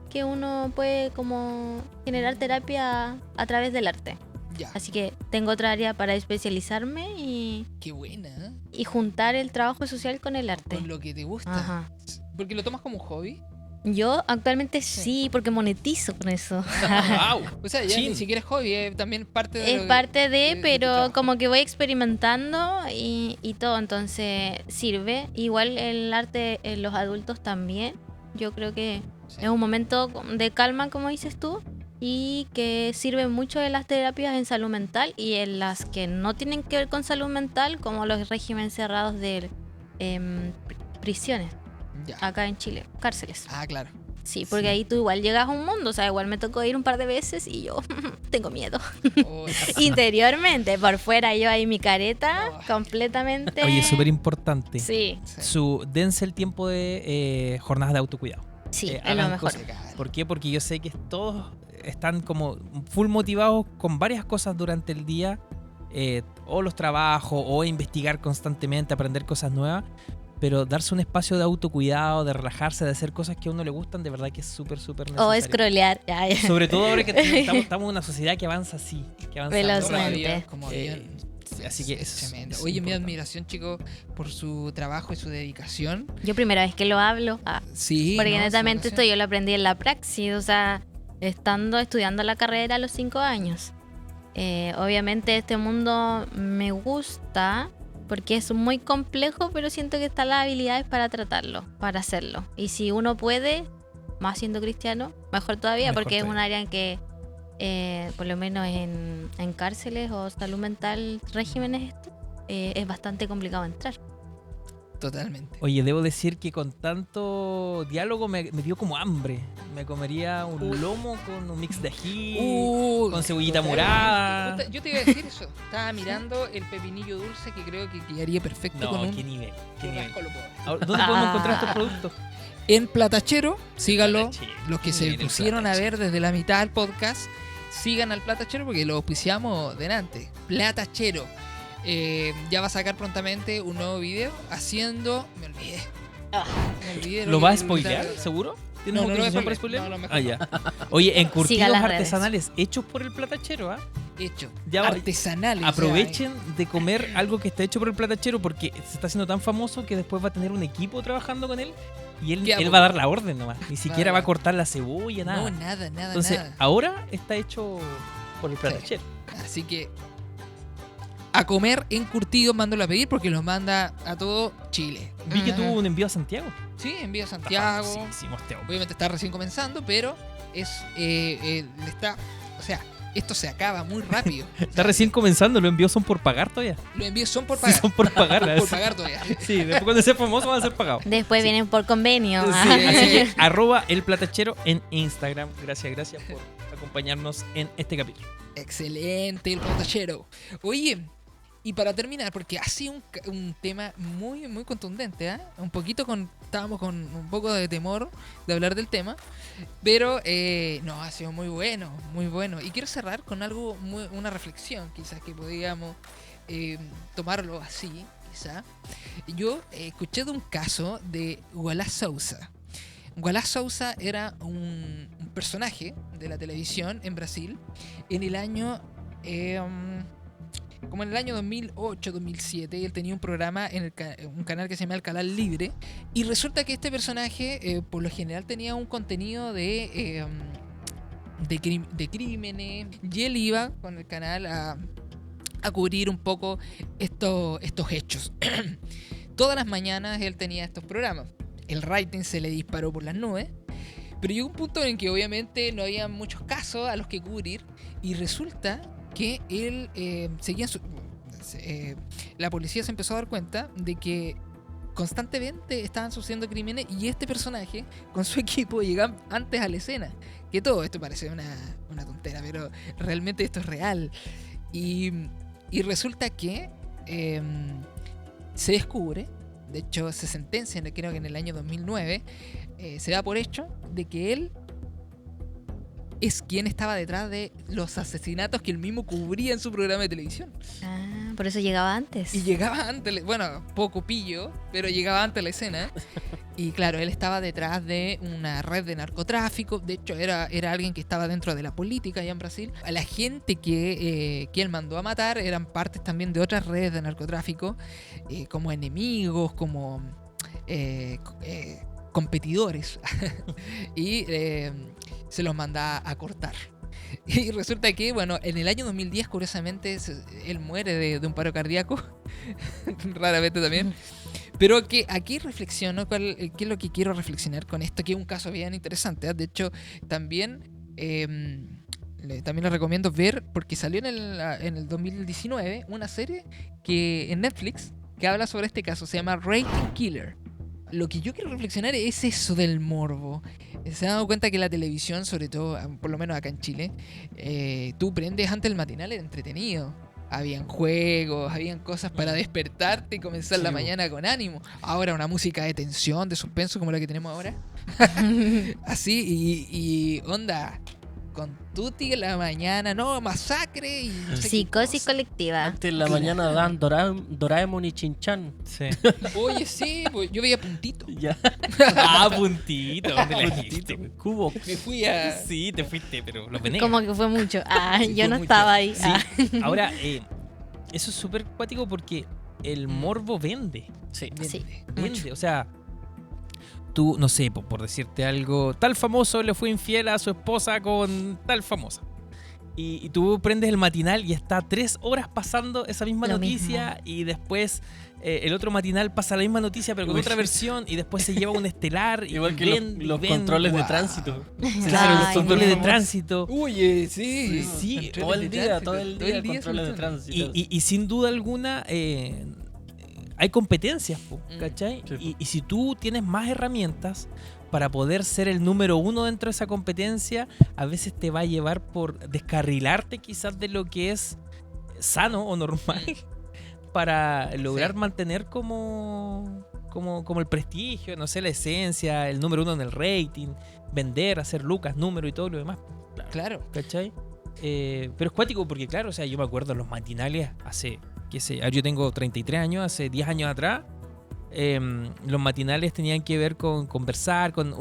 que uno puede como generar terapia a través del arte. Ya, Así que tengo otra área para especializarme qué buena. ¿Eh? y juntar el trabajo social con el arte. Con lo que te gusta. Ajá. Porque lo tomas como un hobby. Yo actualmente sí, porque monetizo con eso. ¡Wow! O sea, ya Chin. ni siquiera es hobby, es también parte de Es parte de, tu pero trabajo. como que voy experimentando y todo, entonces sirve. Igual el arte en los adultos también. Yo creo que Sí. es un momento de calma, como dices tú, y que sirve mucho en las terapias en salud mental y en las que no tienen que ver con salud mental, como los regímenes cerrados de prisiones, Ya. acá en Chile, cárceles. Ah, claro. Sí, porque Sí. ahí tú igual llegas a un mundo, o sea, igual me tocó ir un par de veces y yo tengo miedo. Oh, Interiormente, por fuera yo ahí mi careta No. completamente. Oye, súper importante. Sí, sí. Dense el tiempo de jornadas de autocuidado. sí, es hagan lo mejor. cosas. ¿Por qué? Porque yo sé que todos están como full motivados con varias cosas durante el día, o los trabajos, o investigar constantemente, aprender cosas nuevas, pero darse un espacio de autocuidado, de relajarse, de hacer cosas que a uno le gustan, de verdad que es súper, súper necesario. O scrollear. Ay. Sobre todo ahora que estamos en una sociedad que avanza así, que avanza Velozmente. rápido. Todavía, como Eh, avión. sí, así que es es- tremendo. es Oye, mi importante. admiración, chicos, por su trabajo y su dedicación. Yo primera vez que lo hablo. Sí. Porque no, su netamente esto vocación. yo lo aprendí en la praxis, o sea, estudiando la carrera a los 5 años. Obviamente este mundo me gusta porque es muy complejo, pero siento que están las habilidades para tratarlo, para hacerlo. Y si uno puede, más siendo cristiano, mejor todavía, Mejor porque es un todavía. área en que, por lo menos en cárceles o salud mental, regímenes, es bastante complicado entrar. Totalmente. Oye, debo decir que con tanto diálogo me dio como hambre. Me comería un lomo con un mix de ají, con cebollita totalmente. morada. Yo te iba a decir eso. Estaba mirando el pepinillo dulce que creo que quedaría perfecto con No, un qué nivel, qué nivel. churrasco a lo pobre. Ahora, ¿dónde podemos encontrar estos Ah. productos? En Platachero, síganlo. Platachero. Los que se Miren el pusieron a Platachero. ver desde la mitad del podcast, sigan al Platachero porque lo auspiciamos delante. Platachero. Ya va a sacar prontamente un nuevo video haciendo. Me olvidé. Me olvidé ¿Lo que- vas a spoilear, seguro? ¿Tienes No, no lo voy a autorización para spoilear. spoilear? No, lo mejor Ah, ya. Oye, encurtidos Siga las redes. artesanales hechos por el platachero, ¿ah? Hecho. Ya va- Artesanales. o sea, Aprovechen de comer algo que está hecho por el platachero porque se está haciendo tan famoso que después va a tener un equipo trabajando con él y él, Ya, él pues. va a dar la orden nomás. Ni siquiera Va, va a va. cortar la cebolla, nada. No, nada, nada, Entonces, nada. ahora está hecho por el platachero. Así que a comer encurtidos, mándalo a pedir porque los manda a todo Chile. Vi que Ajá. tuvo un envío a Santiago. Sí, envío a Santiago. Sí, hicimos este hombre. Obviamente está recién comenzando, pero es le está, o sea, esto se acaba muy rápido. Está recién comenzando, los envíos son por pagar todavía. Los envíos son por Sí, pagar. son por pagar. por pagar todavía. Sí, después cuando sea famoso van a ser pagados. Después vienen por convenio. Sí, Ah. así que arroba el platachero en Instagram. Gracias por acompañarnos en este capítulo. Excelente, el patachero. Oye, y para terminar, porque ha sido un tema muy, muy contundente, ¿eh? Estábamos con un poco de temor de hablar del tema, pero no, ha sido muy bueno, muy bueno. Y quiero cerrar con algo, una reflexión, quizás que podríamos tomarlo así, quizá. Yo escuché de un caso de Wallace Sousa. Wallace Sousa era un personaje de la televisión en Brasil en el año como en el año 2008-2007. Y él tenía un programa en un canal que se llama El Canal Libre, y resulta que este personaje por lo general tenía un contenido de crímenes, y él iba con el canal a cubrir un poco estos hechos. Todas las mañanas él tenía estos programas. El rating se le disparó por las nubes, pero llegó un punto en que obviamente no había muchos casos a los que cubrir, y resulta que él seguía la policía se empezó a dar cuenta de que constantemente estaban sucediendo crímenes, y este personaje con su equipo llegaban antes a la escena. Que todo esto parece una tontera, pero realmente esto es real. Y resulta que se descubre, de hecho se sentencia, creo que en el año 2009, se da por hecho de que él es quien estaba detrás de los asesinatos que él mismo cubría en su programa de televisión. Ah, por eso llegaba antes. Y llegaba antes, bueno, poco pillo, pero llegaba antes a la escena. Y claro, él estaba detrás de una red de narcotráfico. De hecho, era alguien que estaba dentro de la política allá en Brasil. A la gente que él mandó a matar eran partes también de otras redes de narcotráfico, como enemigos, como competidores y se los manda a cortar. Y resulta que, bueno, en el año 2010, curiosamente, él muere de un paro cardíaco, raramente también. Pero que aquí reflexiono, ¿qué es lo que quiero reflexionar con esto? Que es un caso bien interesante, ¿eh? De hecho, también también les recomiendo ver, porque salió en el 2019 una serie que en Netflix que habla sobre este caso, se llama Rating Killer. Lo que yo quiero reflexionar es eso del morbo. Se han dado cuenta que la televisión, sobre todo, por lo menos acá en Chile, tú prendes antes el matinal, era entretenido. Habían juegos, habían cosas para despertarte y comenzar la mañana con ánimo. Ahora una música de tensión, de suspenso como la que tenemos ahora. Así, y onda, con Tutti en la mañana, no, masacre y no sé qué Psicosis cosa. colectiva. Antes en la mañana dan Doraemon y Chinchan. Sí. Oye, sí, pues, yo veía Puntito. Ya. Puntito. ¿Dónde la dijiste? Cubo. Me fui a... Sí, te fuiste, pero lo venegas. Como que fue mucho. Sí, Yo fue no mucho. estaba ahí. Sí. Ahora, eso es súper cuático porque el morbo vende. Sí. Sí. Vende. O sea, tú, no sé, por decirte algo, tal famoso le fue infiel a su esposa con tal famosa. Y tú prendes el matinal y está 3 horas pasando esa misma Lo noticia y después el otro matinal pasa la misma noticia pero con otra versión y después se lleva un estelar y Igual que vende, los y vende. controles de Guau. tránsito. Claro, los Ay, controles de no. tránsito. Oye, sí. Sí, Todo el día, todo el día se controles de menciona. tránsito. Y sin duda alguna hay competencias, po, ¿cachai? Sí, po. Y si tú tienes más herramientas para poder ser el número 1 dentro de esa competencia, a veces te va a llevar por descarrilarte quizás de lo que es sano o normal para lograr Sí. mantener como el prestigio, no sé, la esencia, el número 1 en el rating, vender, hacer lucas, número y todo lo demás, Claro. ¿cachai? Pero es cuático porque, claro, o sea, yo me acuerdo los matinales hace, qué sé, yo tengo 33 años, hace 10 años atrás, los matinales tenían que ver con conversar, con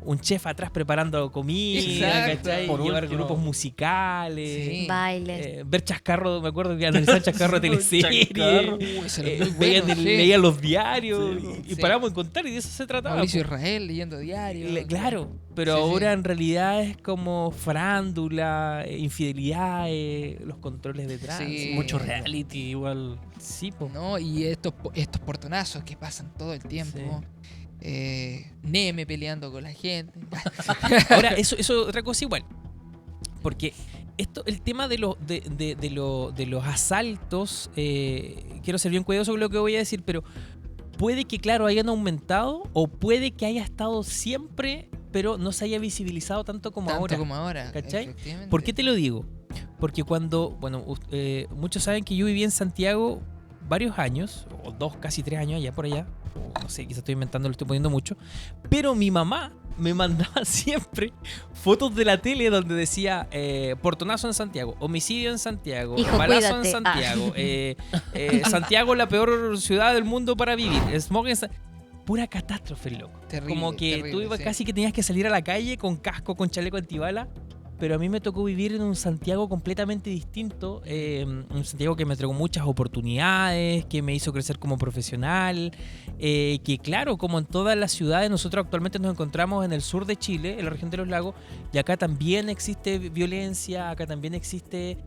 un chef atrás preparando comida, Exacto. ¿cachai? Por Llevar último. grupos musicales, Sí. Bailes. ver chascarro, me acuerdo que analizar chascarro de teleserie. Chascarro. Ese era muy bueno, sí. Leían los diarios y Sí. parábamos en contar y de eso se trataba. Mauricio po. Israel leyendo diario. Claro, pero Sí, ahora sí. en realidad es como farándula, infidelidades, los controles de tránsito. Sí. Mucho reality, igual. Sí, po. ¿No? Y estos portonazos que pasan todo el tiempo. Neme peleando con la gente. Ahora, eso es otra cosa igual. Porque el tema de los asaltos, quiero ser bien cuidadoso con lo que voy a decir, pero puede que, claro, hayan aumentado o puede que haya estado siempre, pero no se haya visibilizado tanto como Tanto ahora. como ahora. ¿Cachai? Efectivamente. ¿Por qué te lo digo? Porque muchos saben que yo viví en Santiago varios años, o 2, casi 3 años allá por allá, o no sé, quizás estoy inventando, lo estoy poniendo mucho, pero mi mamá me mandaba siempre fotos de la tele donde decía portonazo en Santiago, homicidio en Santiago, Hijo, balazo en cuídate. Santiago, Santiago la peor ciudad del mundo para vivir, smog en pura catástrofe, loco. Terrible, Como que terrible, tú ibas sí. casi que tenías que salir a la calle con casco, con chaleco antibala. Pero a mí me tocó vivir en un Santiago completamente distinto, un Santiago que me entregó muchas oportunidades, que me hizo crecer como profesional, que claro, como en todas las ciudades, nosotros actualmente nos encontramos en el sur de Chile, en la región de los lagos, y acá también existe violencia, acá también existe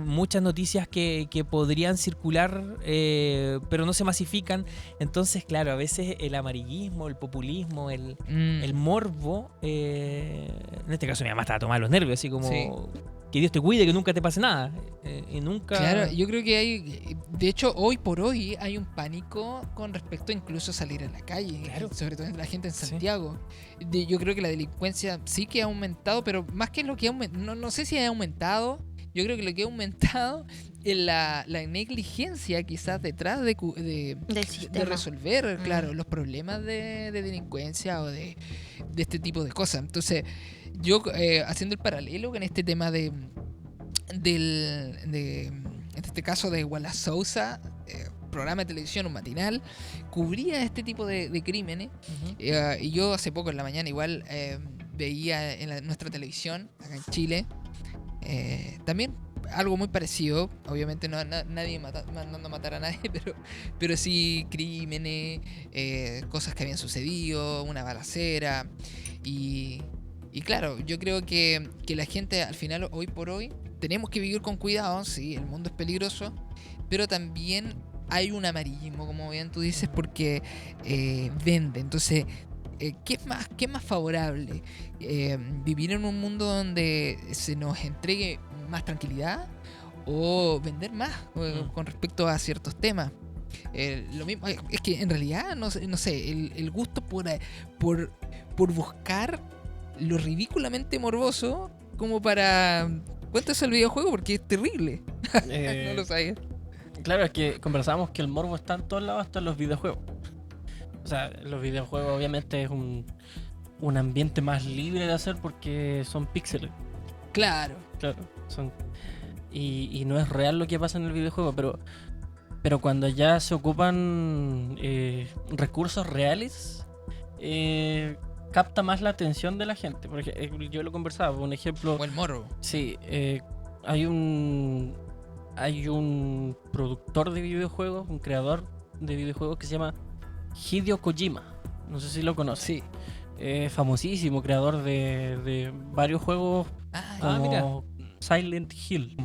muchas noticias que podrían circular, pero no se masifican. Entonces, claro, a veces el amarillismo, el populismo, el morbo, en este caso mi mamá estaba tomada los nervios, así como Sí. que Dios te cuide, que nunca te pase nada. Y nunca... Claro, yo creo que hay, de hecho, hoy por hoy hay un pánico con respecto a incluso salir a la calle, Claro. sobre todo en la gente en Sí. Santiago. Yo creo que la delincuencia sí que ha aumentado, pero más que lo que ha aumentado, no sé si ha aumentado, yo creo que lo que ha aumentado es la negligencia quizás detrás de Del sistema. resolver, Mm. claro, los problemas de delincuencia o de este tipo de cosas. Entonces, yo haciendo el paralelo con este tema en este caso de Wallace Sousa, programa de televisión, un matinal, cubría este tipo de crímenes. Ujú. Y yo hace poco en la mañana igual veía en nuestra televisión, acá en Chile, también algo muy parecido. Obviamente nadie mandando a matar a nadie, pero sí crímenes, cosas que habían sucedido, una balacera. Y claro, yo creo que la gente al final, hoy por hoy, tenemos que vivir con cuidado. Sí, el mundo es peligroso, pero también hay un amarillismo, como bien tú dices, porque vende. Entonces, ¿qué es más favorable? ¿Vivir en un mundo donde se nos entregue más tranquilidad o vender más con respecto a ciertos temas? Lo mismo es que en realidad no sé, el gusto por buscar lo ridículamente morboso como para... Cuéntase el videojuego porque es terrible. No lo sabía. Claro, es que conversábamos que el morbo está en todos lados, hasta en los videojuegos. O sea, los videojuegos obviamente es un ambiente más libre de hacer porque son píxeles. Claro. Claro, son... Y no es real lo que pasa en el videojuego, pero cuando ya se ocupan recursos reales, capta más la atención de la gente. Porque yo lo conversaba, por un ejemplo... O el morbo. Sí, hay un productor de videojuegos, un creador de videojuegos que se llama Hideo Kojima. No sé si lo conoces. Sí. Famosísimo, creador de varios juegos mira. como Silent Hill,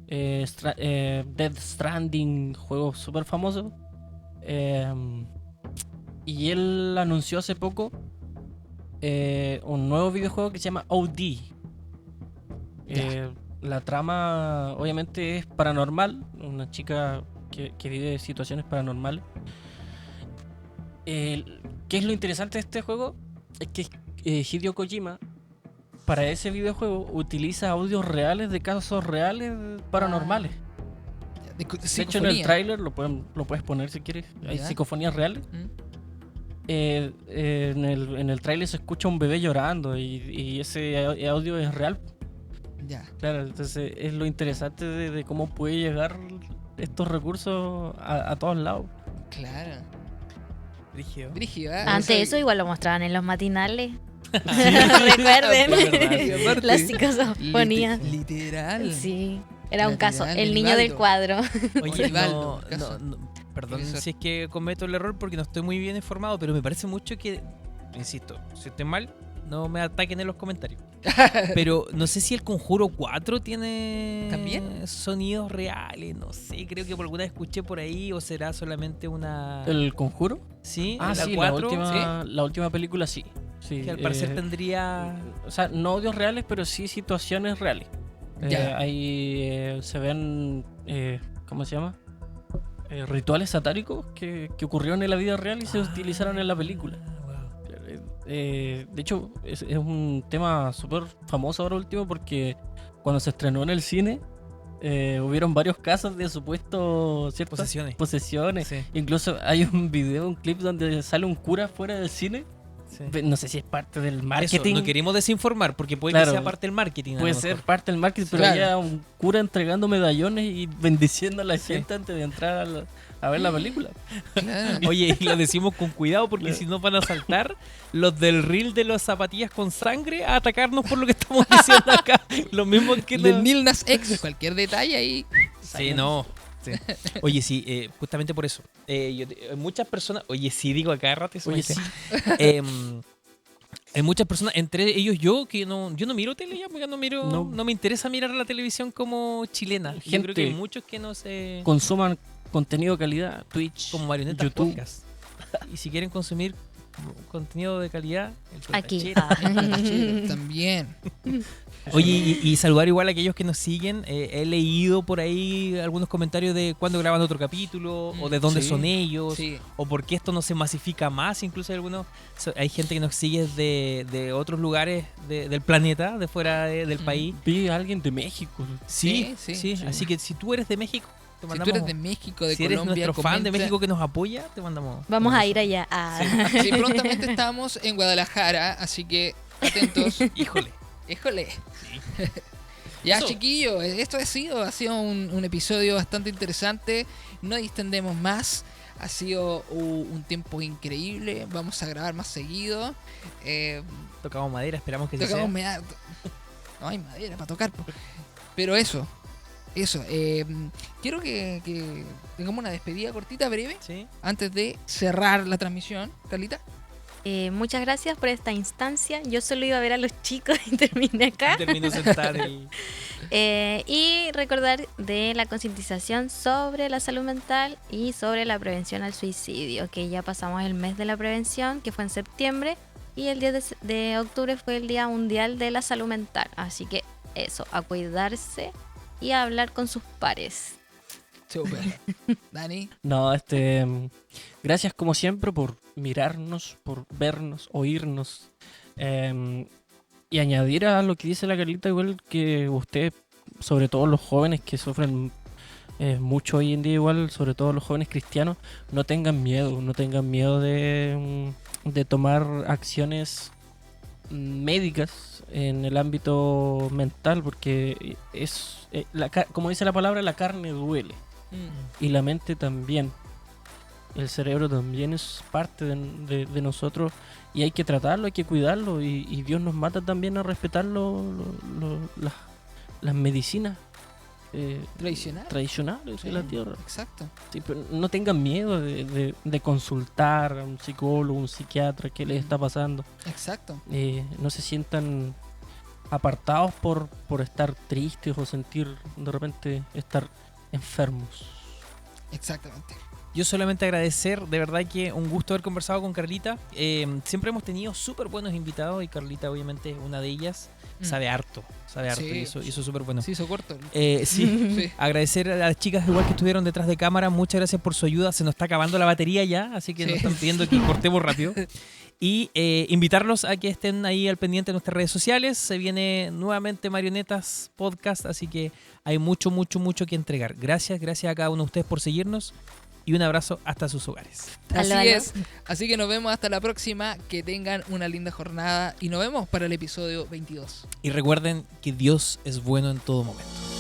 Death Stranding, juegos súper famosos. Y él anunció hace poco un nuevo videojuego que se llama OD. La trama obviamente es paranormal, una chica que vive situaciones paranormales. ¿Qué es lo interesante de este juego? Es que Hideo Kojima para ese videojuego utiliza audios reales de casos reales paranormales. De hecho, en el tráiler lo puedes poner si quieres. Hay psicofonías reales. En el tráiler se escucha un bebé llorando y ese audio es real. Ya. Claro, entonces es lo interesante de cómo puede llegar estos recursos a todos lados. Claro. Brígido. Antes eso igual lo mostraban en los matinales. Recuerden. Las psicofonías. Literal. Sí. Era un caso. El niño del cuadro. Oye, Olivaldo, perdón si es que cometo el error porque no estoy muy bien informado, pero me parece mucho que, insisto, si estoy mal, no me ataquen en los comentarios. Pero no sé si el Conjuro 4 tiene ¿también? Sonidos reales, no sé, creo que por alguna vez escuché por ahí, o será solamente una... ¿El Conjuro? Sí, sí, 4, la última película sí. Que al parecer tendría... O sea, no audios reales, pero sí situaciones reales. Ahí se ven, ¿cómo se llama? Rituales satánicos que ocurrieron en la vida real y se utilizaron en la película. De hecho, es un tema súper famoso ahora último porque cuando se estrenó en el cine hubieron varios casos de supuestos ciertas posesiones. Sí. Incluso hay un video, un clip donde sale un cura fuera del cine. Sí. No sé si es parte del marketing. Eso, no queremos desinformar porque puede que sea parte del marketing. Puede ser parte del marketing, pero había un cura entregando medallones y bendiciendo a la gente antes de entrar a ver la película. Oye, y lo decimos con cuidado porque si no van a saltar los del reel de las zapatillas con sangre a atacarnos por lo que estamos diciendo acá. Lo mismo que de Lil Nas X, cualquier detalle ahí. Sí, no. Sí. Oye, sí, justamente por eso. Muchas personas. Oye, sí, digo a cada rato eso. Oye, sí. Hay muchas personas, entre ellos yo no miro tele ya, porque no me interesa mirar la televisión como chilena. Gente, yo creo que hay muchos que no se consuman contenido de calidad, Twitch, como Marioneta YouTube. Podcast. Y si quieren consumir contenido de calidad, el aquí también. Oye, y saludar igual a aquellos que nos siguen. He leído por ahí algunos comentarios de cuándo graban otro capítulo, o de dónde son ellos, o por qué esto no se masifica más. Incluso hay gente que nos sigue de otros lugares del planeta, de fuera del país. Vi a alguien de México. Sí. Así que si tú eres de México, te mandamos, si tú eres de México, de si Colombia, eres nuestro fan de México que nos apoya, te mandamos. Vamos a ir allá. Sí, prontamente estamos en Guadalajara, así que atentos. Híjole. Sí. Ya, chiquillos, esto ha sido un episodio bastante interesante. No distendemos más. Ha sido un tiempo increíble. Vamos a grabar más seguido. Tocamos madera, esperamos que tocamos madera. No hay madera para tocar. Pero eso. Eso, quiero que tengamos una despedida cortita, breve, ¿Sí? antes de cerrar la transmisión, Carlita. Muchas gracias por esta instancia. Yo solo iba a ver a los chicos y terminé acá. Termino sentar y... Y recordar de la concientización sobre la salud mental y sobre la prevención al suicidio, que ya pasamos el mes de la prevención, que fue en septiembre, y el 10 de octubre fue el Día Mundial de la Salud Mental. Así que eso, a cuidarse y a hablar con sus pares. Super. Dani. No, gracias como siempre por mirarnos, por vernos, oírnos. Y añadir a lo que dice la Carlita, igual que usted, sobre todo los jóvenes que sufren mucho hoy en día, igual, sobre todo los jóvenes cristianos, no tengan miedo de tomar acciones médicas en el ámbito mental, porque como dice la palabra, la carne duele. Y la mente también. El cerebro también es parte de nosotros y hay que tratarlo, hay que cuidarlo. Y Dios nos mata también a respetar las medicinas tradicionales Sí, de la tierra. Exacto. Sí, pero no tengan miedo de consultar a un psicólogo, un psiquiatra, qué les está pasando. Exacto. No se sientan apartados por estar tristes o sentir de repente estar enfermos. Exactamente. Yo solamente agradecer, de verdad que un gusto haber conversado con Carlita. Siempre hemos tenido súper buenos invitados y Carlita obviamente es una de ellas. Sabe harto Sí. y eso es súper bueno. Se hizo corto. Sí, Sí. agradecer a las chicas igual que estuvieron detrás de cámara, muchas gracias por su ayuda, se nos está acabando la batería ya, así que Sí. nos están pidiendo que cortemos rápido. Y invitarlos a que estén ahí al pendiente de nuestras redes sociales, se viene nuevamente Marionetas Podcast, así que hay mucho que entregar. Gracias a cada uno de ustedes por seguirnos y un abrazo hasta sus hogares. Así Aló, aló. es. Así que nos vemos hasta la próxima. Que tengan una linda jornada y nos vemos para el episodio 22. Y recuerden que Dios es bueno en todo momento.